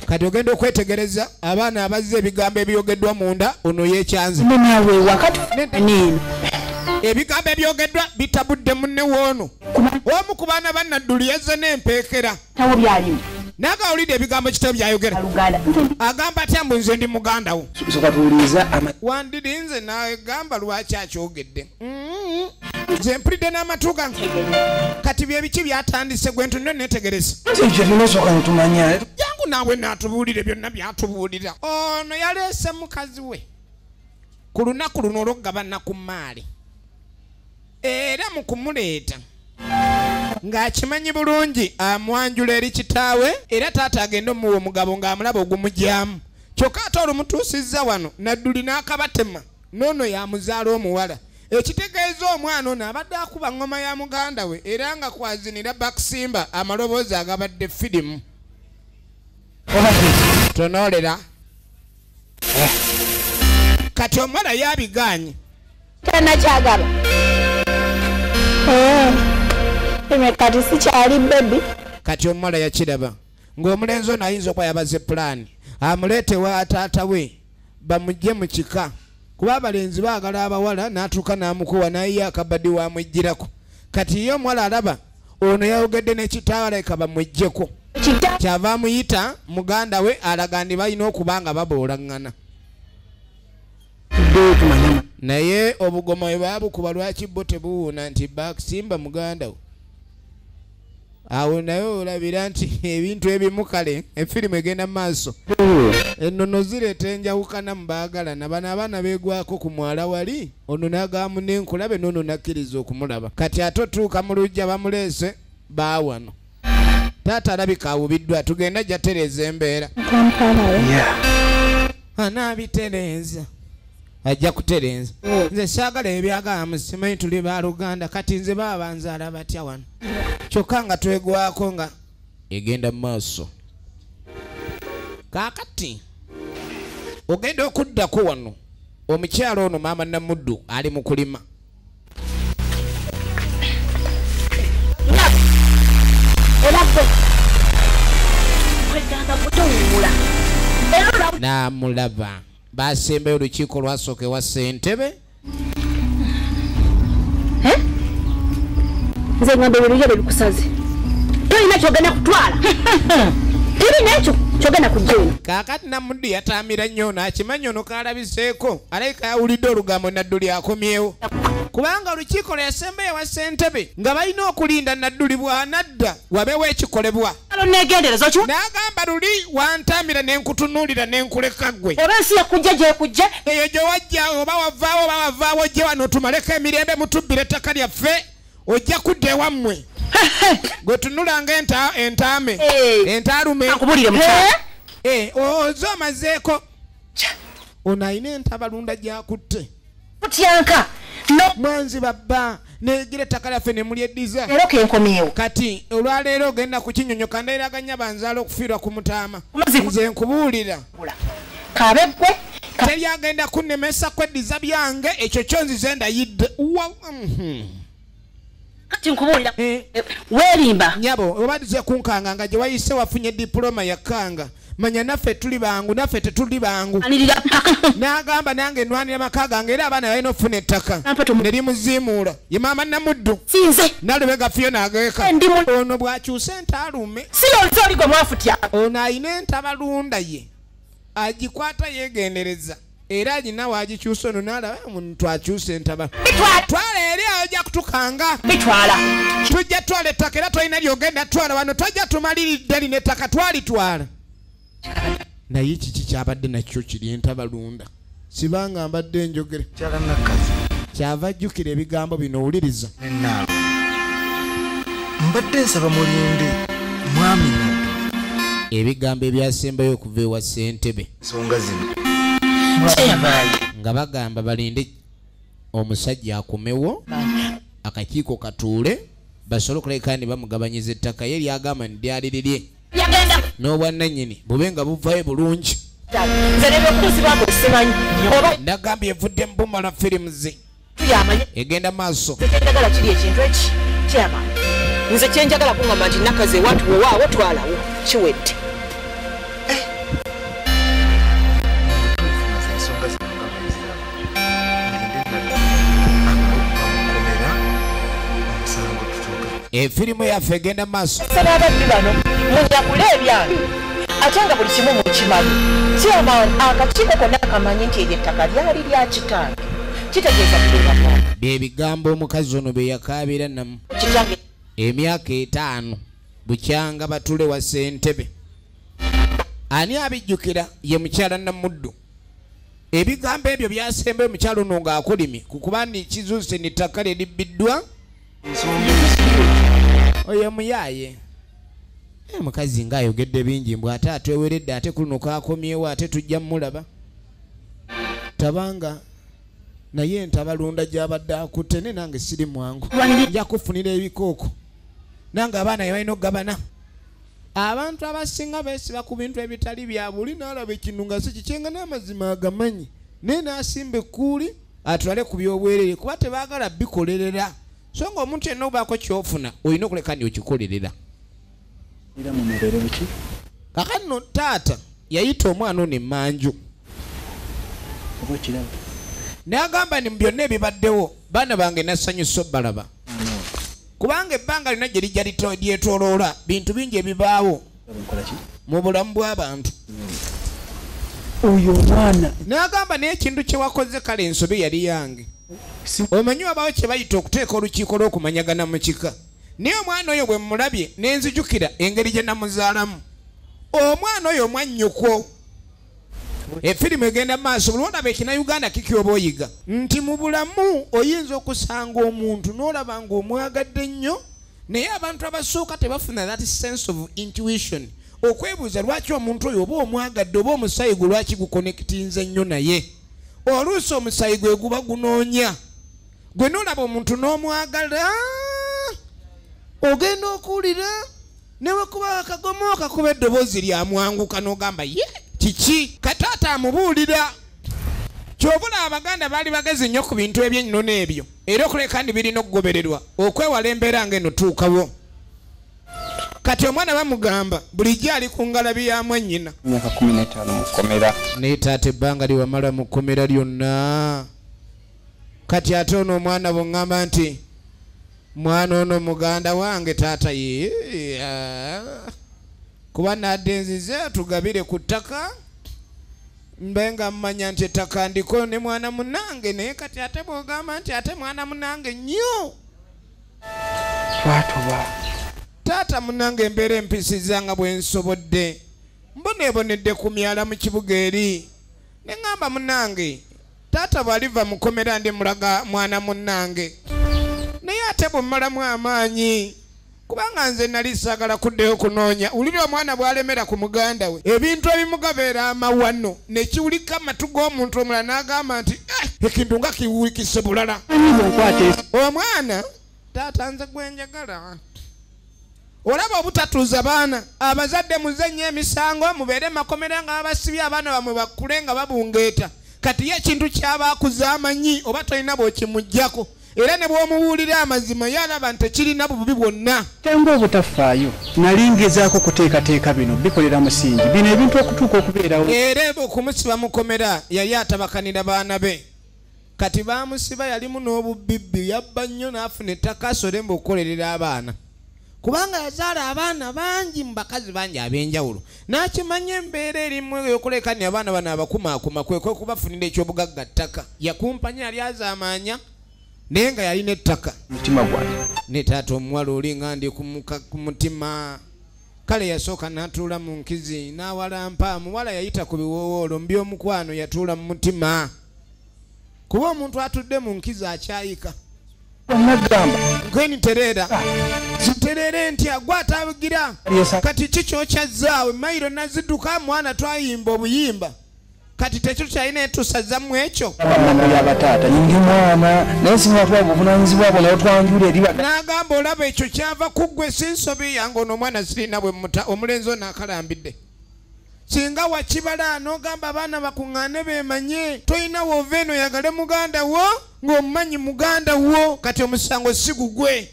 A: kati ogenda okwetegereza abaana abazze ebigambo ebyogeddwa munda ono yekyanze
F: nawe wakati nini
A: ebigambo ebyogeddwa bitabudde munne woono omu ku baana bannadduli yazze n'empeekera
F: tawo byalimu
A: n'agawulidde ebigambo kitabo byayogera
F: aluganda
A: agamba atya mbu nze ndi muganda wo
E: soka tuwuliriza
A: wandirinze nawe gamba lwaki akyogedde nze mpulidde n'amatu gange kati bye biki byatandise gwe ntunne netegereza
E: ekyo tunasoka netumanya
A: jangu naawe naatubuulire byonna byatubuulira ono yaleese mukazi we ku lunaku luno olw'okugabana ku maali era mu kumuleeta ng'akimanyi bulungi amwanjula eri kitaawe era taata agenda omuwa omugabo ng'amulaba ogumugyamu kyokka ate olumutuusizza wano nadduli n'akabatema n'ono yamuzaala omuwala ekitegeeza omwana ono abadde akuba ngoma ya muganda we era nga kwazinira bakusimba amaloboozi agabadde firimu tonoolera kati omuwala yabiganye
F: tanakyagaba eme kati sikyali bebi
A: kati omuwala yakiraba ng'omulenzi ono ayinza okuba yabaze pulaani amuleetewa taata we bamugye mu kika kuba abalenzi baagala abawala n'atuuka n'amukuwa naye akabaddi wamwejjirako kati ye omuwala alaba ono yayogedde n'ekitaawe alabika bamwejjeko kyava amuyita muganda we alaga ndi balina okuba nga baboolaŋŋana naye obugoma bwe baabukuba lwaki bo tebuwuuna nti bakusimba muganda we awo naye olabira nti ebintu ebimu kale efirimu egenda mu maaso ennono zireeta enjawukana mu baagalana bano abaana beegwako ku mwala wali ono n'agamba nenkulabe n'ono nakkiriza okumulaba kati ate otuuka mu lujja bamuleese baawano taata alabika awubiddwa tugenda jja tereeza embeera anaabitereeza ajja kutereeza nze saagala ebyagala musimanyi tuli baaluganda kati nze baba banzaala batya wano kyokka nga twegwako nga egenda mu maaso kaakati ogenda okuddako wano omukyalo ono maama Namuddu ali mu kulima n'amulaba basembayo olukiiko lwasooka ewa ssentebe
F: nze ngamba ebintu byo bikusaze tolina kyogenda kutwala tolina ekyo kyogenda kujjayo
A: kaakati Namuddu yataamira nnyo n'akimanyi ono kaalabiseeko alayika yawulidde olugambo Nadduli akomyewo kubanga olukiiko lweyasembayo ewa ssentebe nga balina okulinda Nadduli bw'anadda wabeewo ekikolebwa
F: negendereza okyo
A: n'agamba luli wantaamira n'enkutunuulira n'enkuleka ggwe
F: oba ensi yakujja gyekujja
A: eyo gye wajja oba wavaawo ojje wano tumaleko emirembe mutubbire ettaka lyaffe ojja kudda ewammwe gwe tunulanga entaame entaalume
F: akubulire mukyala
A: ozo omazeeko ono alina entabalunda gyakutte
F: kutyanka
A: mwanzi babba negira ettaka lyaffe ne mulyeddiza
F: leero kenkomyewo
A: kati olwaleero ogenda kukinyonyoka ndeeraganya banzaala okufiirwa ku mutaama nze nkubuulira
F: kabeggwe
A: teryagenda kunnemesa kweddiza byange ekyo kyonzize ndayidde
F: kati nkubuulira weerimba
A: nyabo obadize kunkanga nga gye wayise wafunye diploma yakanga manya naffe tuli bangu naffe tetuli bangu
F: anirira paka
A: n'agamba nange nnwanira maka gange era abaana balina okufuna ettaka ne limuziimuula ye maama Namuddu
F: sinze
A: nalubega Fiona ageeka ono bw'akyusa entaalume
F: si oli gwe mwafutya
A: ono alina entabalunda ye agikwata yeegendereza era alina waagikyusa ono n'alaba omuntu akyusa entaba twala eri ajja kutukanga
F: bitwala
A: tujja twala ettaka era tolina lyogenda twala wano tojja tumaliridde lino ettaka twalitwala naye kiki kyabadde nakyo kiri entabalunda sibanga mbadde njogere kyava ajjukira ebigambo bino owuliriza
C: mbadde nsaba mulinde mwami Naddu
A: ebigambo ebyasembayo okuva ewa ssentebe
C: ensonga zino
A: nga bagamba balinde omusajja akomewo akakiiko katuule basobole okuleka ne bamugabanyiza ettaka ye lyagamba nti lyali lirye n'obwannannyini bube nga buvayo bulungi nagambye evudde mu Bumala Films egenda maaso
B: nze kyenjagala kuŋŋamba nti nakaze watu wowaawo twalawo kiwedde
C: ensonga zino nga omusango tutuuka
A: firimu yaffe egenda maaso
B: ababbi bano munyakule ebyange ate nga buli kimu mukimanyi kyamaani akakiiko konna kamanyi nti eryo ettaka lyali lya kitange kitegeeza kuteera
A: byebigambo omukazi ono bye yakaabira namu
B: kitange
A: emyaka 5 bukyanga batule wa ssentebe ani abijjukira ye mukyala Namuddu ebigambo ebyo byasembayo mukyalo ono ng'akulimye kukuba ni kizuuse n'ettaka lye libbiddwa oyo muyaaye mukazi ng'ayogedde bingi mbw ate atweweredde ate kuno kaakomyewo ate tujja mmulaba tabanga naye entabalunda gy'abadde akutte ne nange siri mwangu nja kufunira ebikooko nange abaana yebalina okugabana abantu abasinga beesiba ku bintu ebitali bya buli n'alaba ekintu nga si kikyenga n'amazima agamanyi naye n'asimba ekkuuli atwale ku by'obwerere kuba tebaagala bikolerera so nga omuntu yenna obaako kyofuna olina okuleka ndi okikolerera kakati no taata yayita omwana ono emmanju n'agamba ni mu byonna ebibaddewo baana bange nasanyusa balaba kubanga ebbanga lina gye lijja lyetoloola bintu bingi ebibaawo mu bulamu bw'abantu
E: oyo omwana
A: n'agamba naye ekintu kye wakoze kale ensobe yali yange omanyi wabaawo kye bayita okuteeka olukiiko lw'okumanyagana mu kika naye omwana oyo bwe mmulabye ne nzijukira engeri gye namuzaalamu omwana oyo mwannyuko efirimu egenda maaso buli olaba ekinauganda kiki oba oyiga nti mu bulamu oyinza okusanga omuntu n'olaba ng'omwagadde ennyo naye abantu abasooka tebafuna that sense of intuition okwebuuza lwaki omuntu oyo oba omwagadde oba omusayi gwe lwaki gukonekitinze ennyo naye oluusi omusayi gwe guba gunoonya gwe n'olaba omuntu n'omwagala ogenda okuwulira ne wekuba akagomo akakuba eddoboozi lyamwanguka n'ogamba ye kiki kataata amubuulira kyobula abaganda baali bagezi nnyo ku bintu ebyennono ebyo era okuleka ndi birina okugobererwa okwewala embeera ng'eno tuukawo kati omwana bamugamba bulijjo ali ku ngalabi ya mwannyina
E: myaka 15 mu kkomera
A: naye taata ebbanga liwamala mu kkomera lyonna kati ate ono omwana bw'ŋŋamba nti mwana ono muganda wange taata ye kuba nadde nzize tugabire ku ttaka mbenga mmanya nti ettaka ndiko ne mwana munange naye kati ate bw'ogamba nti ate mwana munange nnyo
E: twatoba
A: taata munange embeera empisiza nga bwe nsobodde mboneebonedde ku myala mu kibuga eri ne ŋŋamba munange taata bw'aliva mu kkomera ndi mulaga mwana munange naye ate bwe mmalamu amaanyi kubanga nze nali saagala kuddeyo kunoonya ulira omwana bw'alemera ku muganda we ebintu ebimugabeera amawano ne kiwulika amatu g'omuntu omulala n'agamba nti ekintu nga kiwulikise bulala omwana taata nze gwenjagala olaba obutatuuza baana abazadde muzennyo emisango mubeere makomera nga babasibye abaana bamwe bakule nga babungeeta kati ye ekintu ky'abaakuza amanyi oba tolina bw'okimuggyako era ne bw'omubuulira amazima yalaba nti tekirina bububi bwonna
E: tenga obutafaayo nali ngezaako kuteekateeka bino bikolera musingi bino ebintu okutuuka okubeerawo
A: era okumusiba mukomera yali atabakanira baana be kati baamusiba yalimu n'obubibbi yabba nnyo n'afuna ettaka asole mbu okukolerera abaana kubanga yazaala abaana bangi mu bakazi bangi ab'enjawulo n'akimanya embeera erimu ey'okulekanya abaana bano abakumaakuma kwe kubafunira ekyobugagga ttaka yakumpanya yali azaamaanya naye nga yalina ettaka
E: mutima gwange
A: ne taata omuwala oli nga ndi ku mutima kale yasooka n'atuula mu nkizi n'awalampa muwala yayita ku biwoowoolo mu by'omukwano yatuula mu mutima kuba omuntu atudde mu nkizi akyayika
E: Nagamba.
A: Ngweni terera. Terere nti agwata abugira. Kati chicho kyazaawe Mairo naziduka mwana twayimba obuyimba. Kati tekyo kyalina etusaza mu ekyo.
E: Bamama abatata nyingi mwana nesi mwatwa obuvunanyizibwa bwo nayo twanjula eri
A: n'agamba olaba ekyo kyava kuggwe sinsobi yange ono omwana sirina bwe muta omulenzi ono akalambidde. Singa wakibala n'ogamba abaana bakuŋŋaane beemanye toyina woova eno yagale muganda wo ng'omumanyi muganda wo kati omusango si gugwe.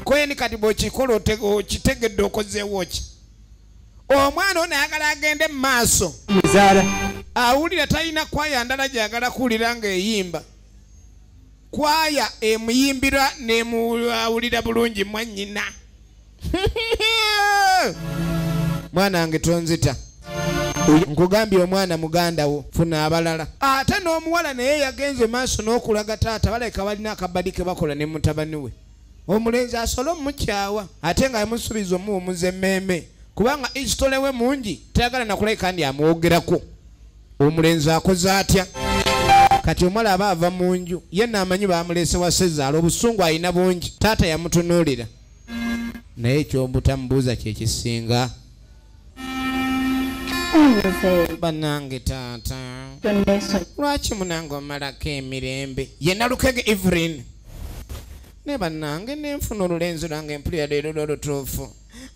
A: Koyeni kati bw'okikola okitegedde okozeewo ki. Omwana ono ayagala agende mu maaso. Awulira talina kwaya ndala gyagala kuwulira ng'eyimba. Kwaya emuyimbira n'emuwulira bulungi mwannyina. Mwana wange tonzita. Nkugambye omwana muganda wo funa abalala. Ate n'omuwala naye yagenze maaso n'okulaga taata baleka balina akabadi ke bakola ne mutabani we. Omulenzi asola omukyawa ate nga yamusuubiza omuwumuza emmeme kubanga isitole we mungi tayagala nakulabika ndi amwogerako. Omulenzi akoze atya kati omwala aba ava mu nju ye n'amanyi baamuleese wa Sezaala obusungu alina bungi taata yamutunuulira naye ekyobutamubuuza kye kisinga. Bannange taata lwaki munange omalako emirembe ye Nalukege Evelyn ne bannange nenfuna olulenzi lwange mpulira leero lwolutuufu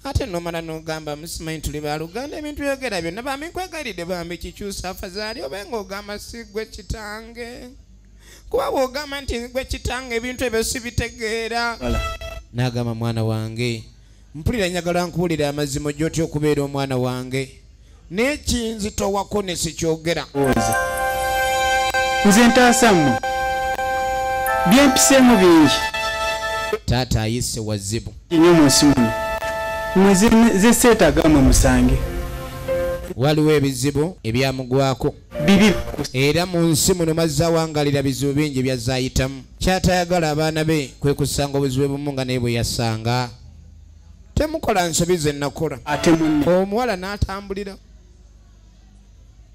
A: ate nomala n'ogamba musimanyi tuli baluganda ebintu byogera byonna bamikwegalidde bambi kikyusa afazaali oba ng'ogamba si gwe kitange kuba bw'ogamba nti gwe kitange ebintu ebyo sibitegeera. N'agamba mwana wange mpulira njagala nkuwulira amazima gy'otya okubeera omwana wange n'ekinzitowako ne sikyogera.
E: Nze ntaasamu byempiseemu bingi.
A: Taata ayise wazibu
E: Nnyo mu nsi muno mweze zeseetagamwe musange.
A: Waliwo ebizibu ebyamugwako
E: Bibi
A: era mu nsi muno mazaawangalira bizibu bingi byazaayitamu. Kyatayagala abaana be kwe kusanga obuzibu bumu nga naye bwe yasanga. Temukola nsobi ze nakola.
E: ate munne
A: Omuwala n'atambulira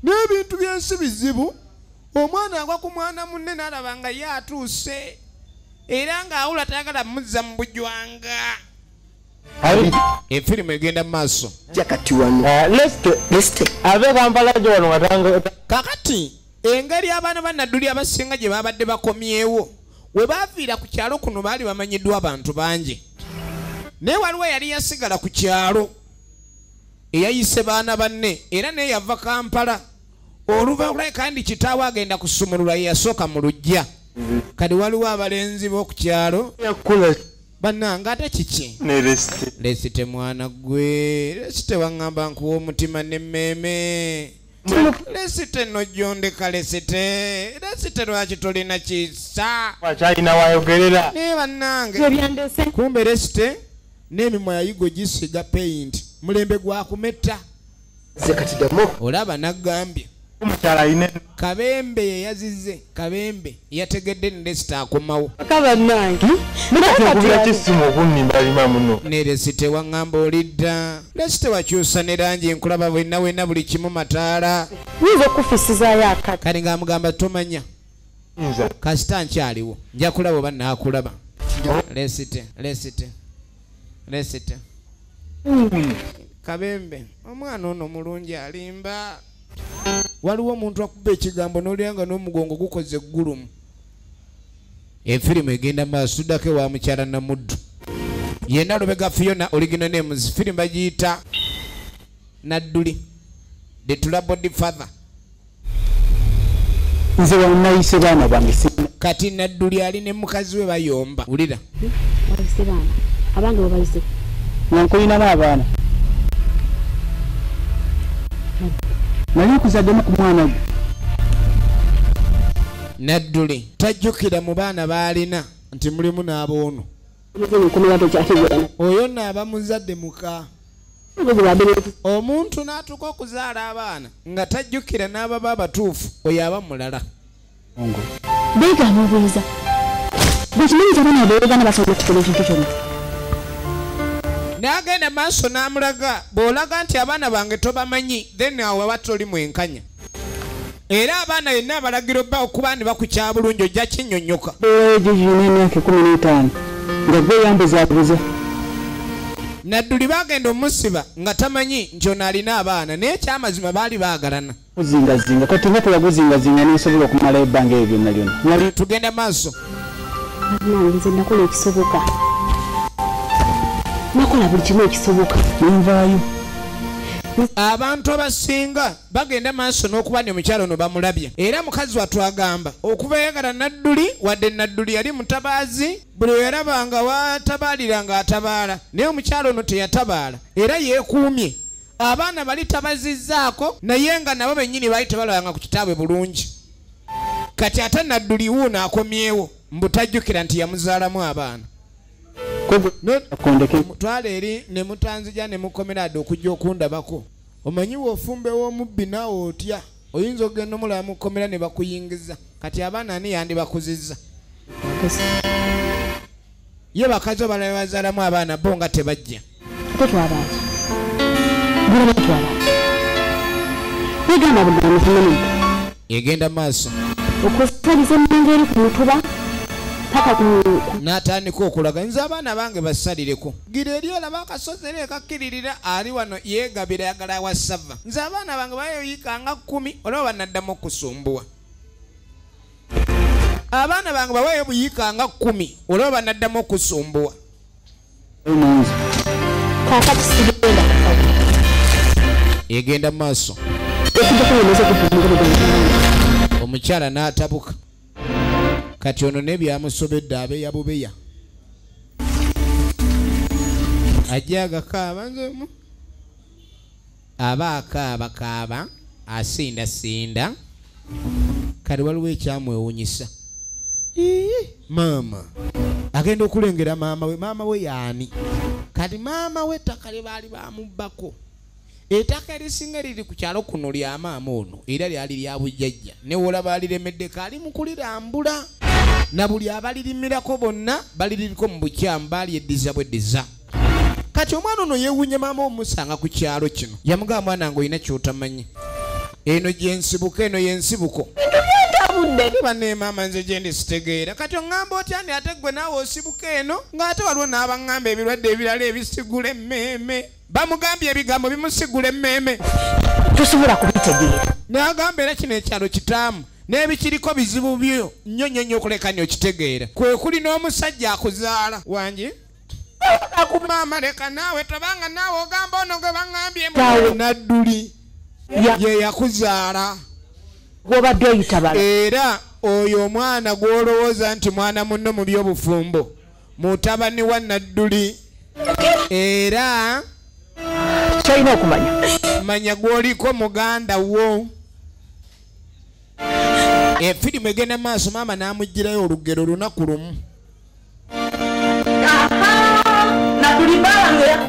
A: n'ebintu by'ensi bizibu. Omwana agwa ku mwana munne n'alaba nga ye atuuse era ng'awula tayagala muzza mu bujwanga. Efirimu egenda mu maaso.
D: Jakati wano. Leste. Abe Kampala gye wano watanga.
A: Kakati engeri abaana ba Nadduli abasinga gye babadde bakomyewo we baaviira ku kyalo kuno baali bamanyiddwa abantu bangi. Naye waliwo yali yasigala ku kyalo eyayise baana banne era naye yava Kampala. Oluvannyuma kandi kitaawe agenda kusumulula ye yasooka mu luggya. Kati waliwo abalenzi b'oku kyalo bannange ate kiki Lesite mwana gwe Lesite waŋŋamba nkuwa omutima n'emmeeme Lesite nojjondeka Lesite lwaki tolina kisa
D: Wakyalina wayogerera.
A: naye bannange kumbe Lesite n'emimwa yayigo gisiga paint mulembe gwakumetta. Olaba naggambye Kabembe yeyazize Kabembe yategedde ne Lesite akomawo. Ne Lesite waŋŋamba olidda Lesite wakyusa ne langi enkulaba wenna buli kimu mataala. Kati ng'amugamba tomanya kasita nkyaliwo nja kulaba oba naakulaba. Lesite Kabembe omwana ono mulungi alimba. Waliwo omuntu akuba ekigambo n'olyanga n'omugongo gukoze eggulumu. Efirimu egenda maaso tuddako ewa mukyala Namuddu ye Nalubega Fiona original names. Firimu bagiyita Nadduli the Troubled Father.
E: nze wanayise baana bange
A: Kati Nadduli ali ne mukazi we bayomba. Wulira
F: abange babalise
E: nankolinamu abaana nali kuzaddemu ku mwana gwe.
A: Nadduli tajjukira mu baana baalina nti mulimu n'aboono. Oyo n'aba muzadde muka. Omuntu n'atuuka okuzaala abaana nga tajjukira n'ababa abatuufu oyo aba mulala.
F: beegaana obuyinza bwekimanyi abaana beegana basobola okukola ekintu kyonna.
A: N'agenda maaso n'amulaga bw'olaga nti abaana bange tobamanyi then awo aba toli mwenkanya. era abaana yenna abalagiro bba okuba ne bakukya bulungi ojja kinnyonnyoka
E: gyina emyaka 15 nga gwe yambuzabuza
A: Nadduli bagenda omusiba nga tamanyi nti ono alina abaana naye ekyamazima baali baagalana
E: kuzingazinga kati nga teyaguzingazinga nensobola okumala ebbanga ebyo byonna lyonna
A: tugenda maaso
F: nange nakola ekisoboka nakola buli kimu ekisoboka
E: nenvaayo
A: abantu abasinga bagenda maaso n'okuba ne omukyalo ono bamulabye era mukazi watwagamba okuva yagala Nadduli wadde Nadduli yali mutabaazi buli yarabanga watabaalira ng'atabaala naye omukyalo ono teyatabaala era yeekuumye abaana bali tabazizzaako naye nga nabo bennyini baali tebalabanga ku kitaabwe bulungi kati ate Nadduli wuuno akomyewo mbutajjukira nti yamuzaalamu abaana twale eri ne mutanzija ne mukomera adde okujja okundabako omanyi wofumbe w'omubbi naawe otya oyinza okugenda omulaba mukomera ne bakuyingiza kati abaana ani yandi bakuzizza ye bakazi balala bazaalamu abaana bo nga tebajja egenda maaso
F: okusaliza mungeri ku mutuba
A: n'atandika okulaga nze abaana bange basalireko gira eri olaba akasozi era ekakkiririra ali wano yeegabira yagala awasava nze abaana bange bayoyikanga 10 olaba banaddamu okusumbuwa abaana bange bawayo buyikanga 10 olaba banaddamu okusumbuwa egenda maaso omukyala n'atabuka kati ono nebyamusobedde abeya bubeya ajja agakaaba nzemu aba akaaba asindasinda kati waliwo ekyamwewunyisa maama agenda okulengera maama we yaani kati maama we ettaka lye baali bamubbako ettaka erisinga eriri ku kyalo kuno lya maama ono era lyali lya bujjajja ne wolaba aliremeddeko ali mu kulirambula na buli abalirimirako bonna baliririko mu bukyamu balyeddiza bweddiza kati omwana ono yeewunye maama omusanga ku kyalo kino yamugamba mwana nga olina kyotamanyi eno gyensibuko eno yensibuko bane maama nze gyendi sitegeera kati oŋŋamba otya ndi ate gwe naawe osibuka eno ng'ate waliwo n'abaŋŋamba ebirwadde ebirala ebisigula emmeeme bamugambye ebigambo bimusigula emmeeme
B: tosobola kubitegeera
A: n'agamba era kino ekyalo kitaamu n'ebikiriko bizibu byo nnyo nnyo nnyo okulekanya okitegeera kwe kuli n'omusajja akuzaala wangi maama leka naawe tobanga naawe ogamba ono gwe baŋŋambye Nadduli ye yakuzaala
B: gw'obadde oyita
A: era oyo omwana gw'olowooza nti mwana munno mu by'obufumbo mutabani wa Nadduli era
B: kyolina okumanya
A: manya gw'oliko muganda wo efirimu egenda maaso maama n'amugirayo olugero lunaku lumu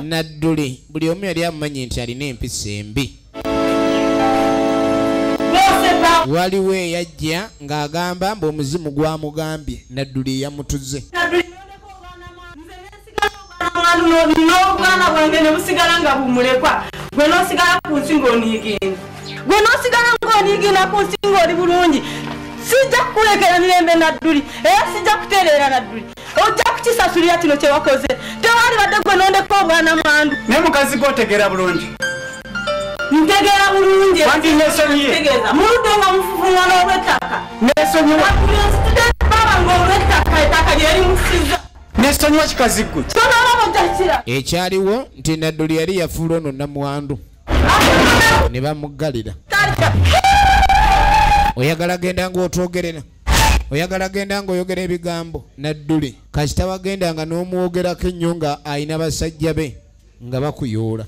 A: Nadduli buli omu yali amumanyi nti alina empisa embi waliwo eyajja ng'agamba mbu omuzimu gwamugambye Nadduli yamutuze
F: n'obwana bwange ne busigala nga bumulekwa gwe n'osigala ku nsi ng'oniigina ku nsi ng'oli bulungi sijja kukulekera mirembe Nadduli era sijja kutereera Nadduli ojja kukisasulira kino kye wakoze tewali badde gwe n'ondeka obwana mandu
E: naye mukazi g'otegeera bulungi
F: ntegeera bulungi
E: wanti nesonyiye
F: muludde nga mufufunwa n'olw'ettaka
E: nesonyiwa
F: baba ng'olw'ettaka ettaka lyeri musiza
E: nesonyiwa kikazi gwe
F: tonalaba jakira
A: ekyaliwo nti Nadduli yali yafuula ono namuwandu ne bamuggalira oyagala genda ng'otwogerera oyagala genda ng'oyogera ebigambo Nadduli kasita wagenda nga n'omwogerako ennyo nga ayina basajja be nga bakuyoola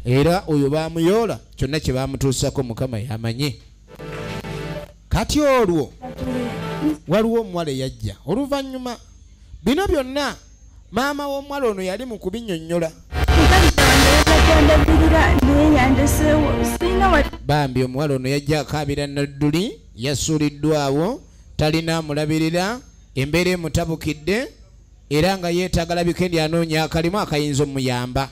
A: era oyo bamuyoola kyonna kye bamutuusako Mukama yamanye kati olwo waliwo omuwala eyajja oluvannyuma bino byonna maama w'omuwala ono yali mu kubinnyonnyola bambi omuwala ono yajja akaabira Nadduli yasuuliddwawo talina amulabirira embeera emutabukidde era nga yeetagala bikendi anoonya akalimu akayinza omuyamba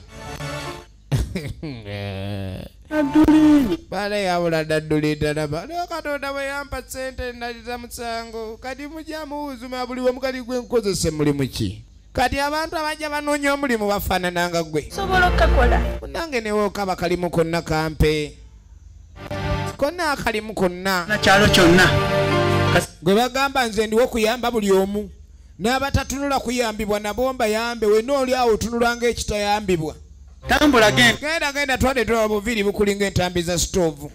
E: Nadduli
A: bale yabula Nadduli ddala bale Katonda bwe yampa ssente nalita musango kati mujja muwuzuma buli omukali gwe nkozese mulimu ki kati abantu abajja banoonya omulimu bafaanana nga gwe
F: sobola okukakola
A: nange newookaba kalimu konna kampe konna akalimu konna
E: nakyalo kyonna
A: gwe bagamba nze ndiwo okuyamba buli omu n'abatatunula kuyambibwa nabo mbayambe we nooli awo otunula ng'ekitayambibwa
E: tambula
A: genda twaleetera obuviri bukuli ng'entambi za sitoovu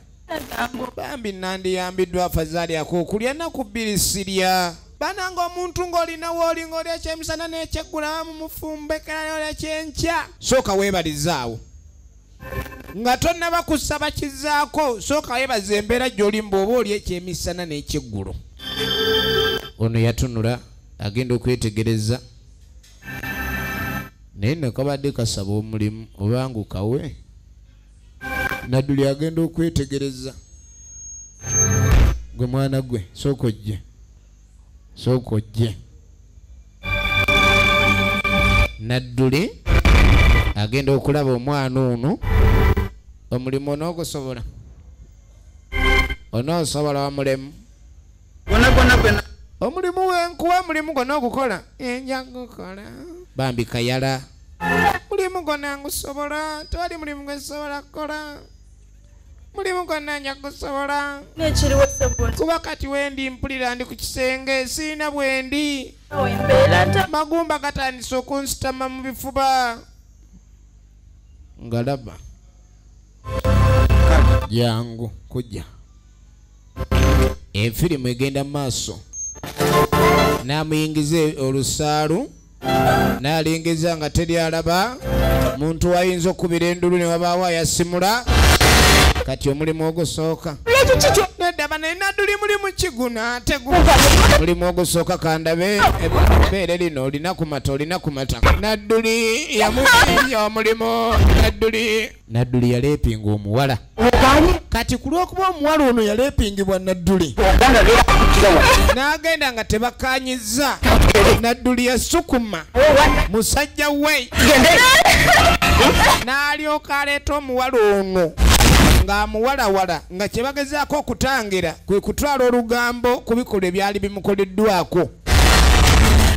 A: bambi nandiyambiddwa afazaali ak'okulya naku bbiri sirya bananga omuntu ng'olina wooli ng'olya ekyemisana n'ekyeggula mu mufumbekera n'olya kyenkya sooka weebalizaawo nga tonnaba kusaba kizaako sooka weebaza embeera gy'olimu bw'oba oli ekyemisana n'ekyeggulo ono yatunula agenda okwetegereza naye nekabadde kasaba omulimu obangukawe Nadduli agenda okwetegereza gwe mwana gwe sooka ojje Nadduli agenda okulaba omwana ono omulimu onoogusobola onoosobola omulemu
E: gwona
A: omulimu wenkuwa omulimu gonna ogukola enja gukola bambi kayala mulimu gonna ngusobola tewali mulimu gwe sobola kukola mulimu gonna nja gusobola
F: nekiriwo seboti
A: kuba kati wendi mpulira ndi ku kisenge siina bwendi
F: embeera
A: magumba gatandise okunsitama mu bifuba ngalaba jangu kujja efirimu egenda maaso namuyingiza olusaalu n'alengeza nga teri alaba muntu ayinza okubira endulu ne wabaawo ayasimula kati omulimu ogusooka nedaba naye Nadduli mulimu kiguna ate mulimu ogusooka kandabe ebbeere lino olina kumata Nadduli yamufiya omulimu Nadduli yaleepinga omuwala kati ku lw'okuba omuwala ono yaleepingibwa Nadduli n'agenda nga tebakanyiza Nadduli yasukuma musajja we n'alyoka aleeta omuwala ono ng'amuwalawala nga kye bagezaako okutangira kwe kutwala olugambo ku bikolwa ebyali bimukoleddwako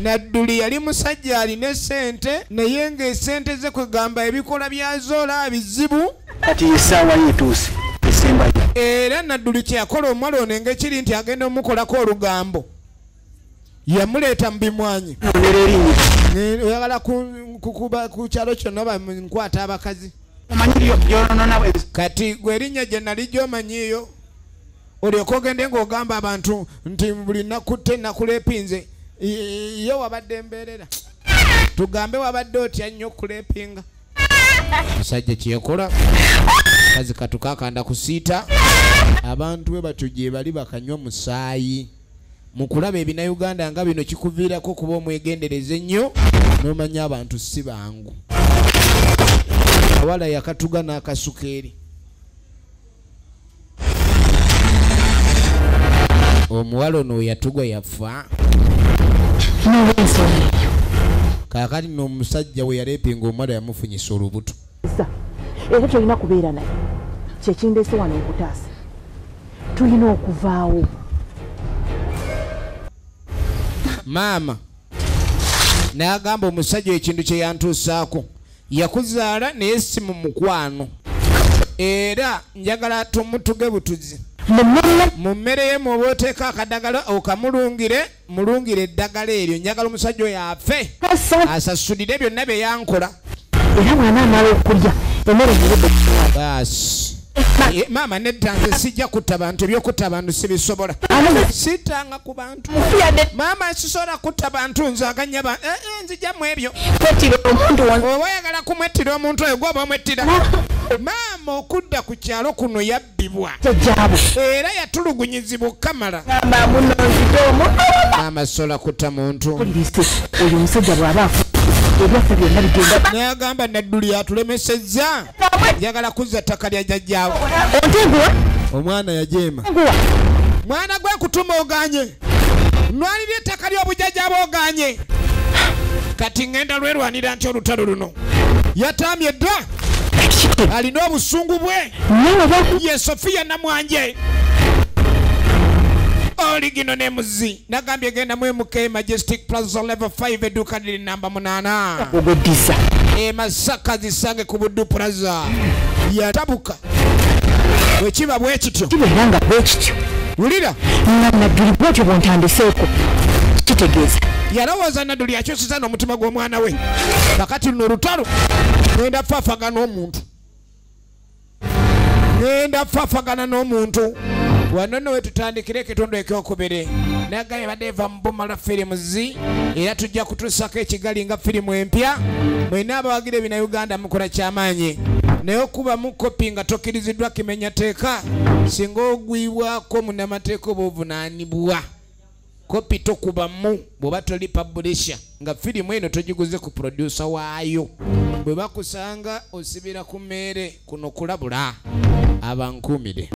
A: Nadduli yali musajja alina essente naye ng'essente ze kwegamba ebikola byazo olaba bizibu
E: kati essaawa yetuuse esembayo
A: era Nadduli kye yakola omuwala ono ng'ekiri nti agenda omukolako olugambo yamuleeta mu bimwanyi oyagala ku kyalo kyonna bankwata abakazi kati gwe erinnya gye nali gy'omanyiiyo olyoka ogende ng'ogamba abantu nti buli nakutte nakuleepinze ye wabadde embeerera tugambe wabadde otya nnyo okuleepinga musajja kyeyakola kazi katukakanda kusiita abantu bwe batyo gye bali bakanywa musaayi mu kulaba ebinayuganda nga bino kikuviirako kuba omwegendereze nnyo n'omanya abantu si bangu awala yakatuga n'akasuka eri omuwala ono yatugwa yafa kaakati n'omusajja we yaleepinga omuwala yamufunyisa olubuto
B: era tolina kubeera naye kyekindeese wano okutaasa tulina okuvaawo
A: maama n'agamba omusajja ekintu kye yantuusaako yakuzaala naye si mu mukwano era njagala tumutuge butuzi mu mmere ye mwoba oteeka akadagala okamulungire eddagala eryo njagala omusajja oyo afe asasulire byonna bye yankola
B: era mwana amala okulya emmere
A: baasi maama nedda nze sijja kutta bantu ebyokutta bantu sibisobola sitanga ku bantu maama sisobola kutta bantu nze aganya nzijamu ebyo oba oyagala kumwettira omuntu oyo gwoba omwettira maama okudda ku kyalo kuno yabbibwa era yatulugunyizibwa okamala maama sisobola kutta muntu
B: oyo omusajja bw'aba ebyaffe byonna bigenda
A: nayagamba Nadduli yatulemesezza njagala kuzza ttaka lya jjajjaawo
B: onteguwa
A: omwana yajeema mwana gwe kutuma oganye nwalira ettaka ly'obujjajjaaba oganye kati ngenda lwerwanira nti olutalo luno yatamye dda alina obusungu bwe ye Sofia Namwanje original names nagambye genda mu MK Majestic Plaza level 5 eduka lili namba 8
B: ogodiza
A: Masaka zisange ku Buddu Plaza yatabuka wekiba bwe kityo
B: kiberanga bwe kityo
A: ulira
B: Nadduli bwetyo bwontandiseeko kitegeeza
A: yalowooza Nadduli akyusiza n'omutima gw'omwana we kakati luno olutalo ngenda faafagana n'omuntu wano nno we tutandikira ekitundu ekyokubiri nagambye badde eva mu Bumala Films era tujja kutuusako ekigali nga firimu empya mwena abawagira ebina Uganda mukola kyamaanyi naye okubamu kopi nga tokkiriziddwa kimenya teeka singa ogwibwako munnamateeka oba ovunaanibwa kopi tokubamu bw'oba toli publisher nga firimu eno togiguze ku producer waayo bwe bakusanga osibira ku mmeere kuno kulabula abankuumire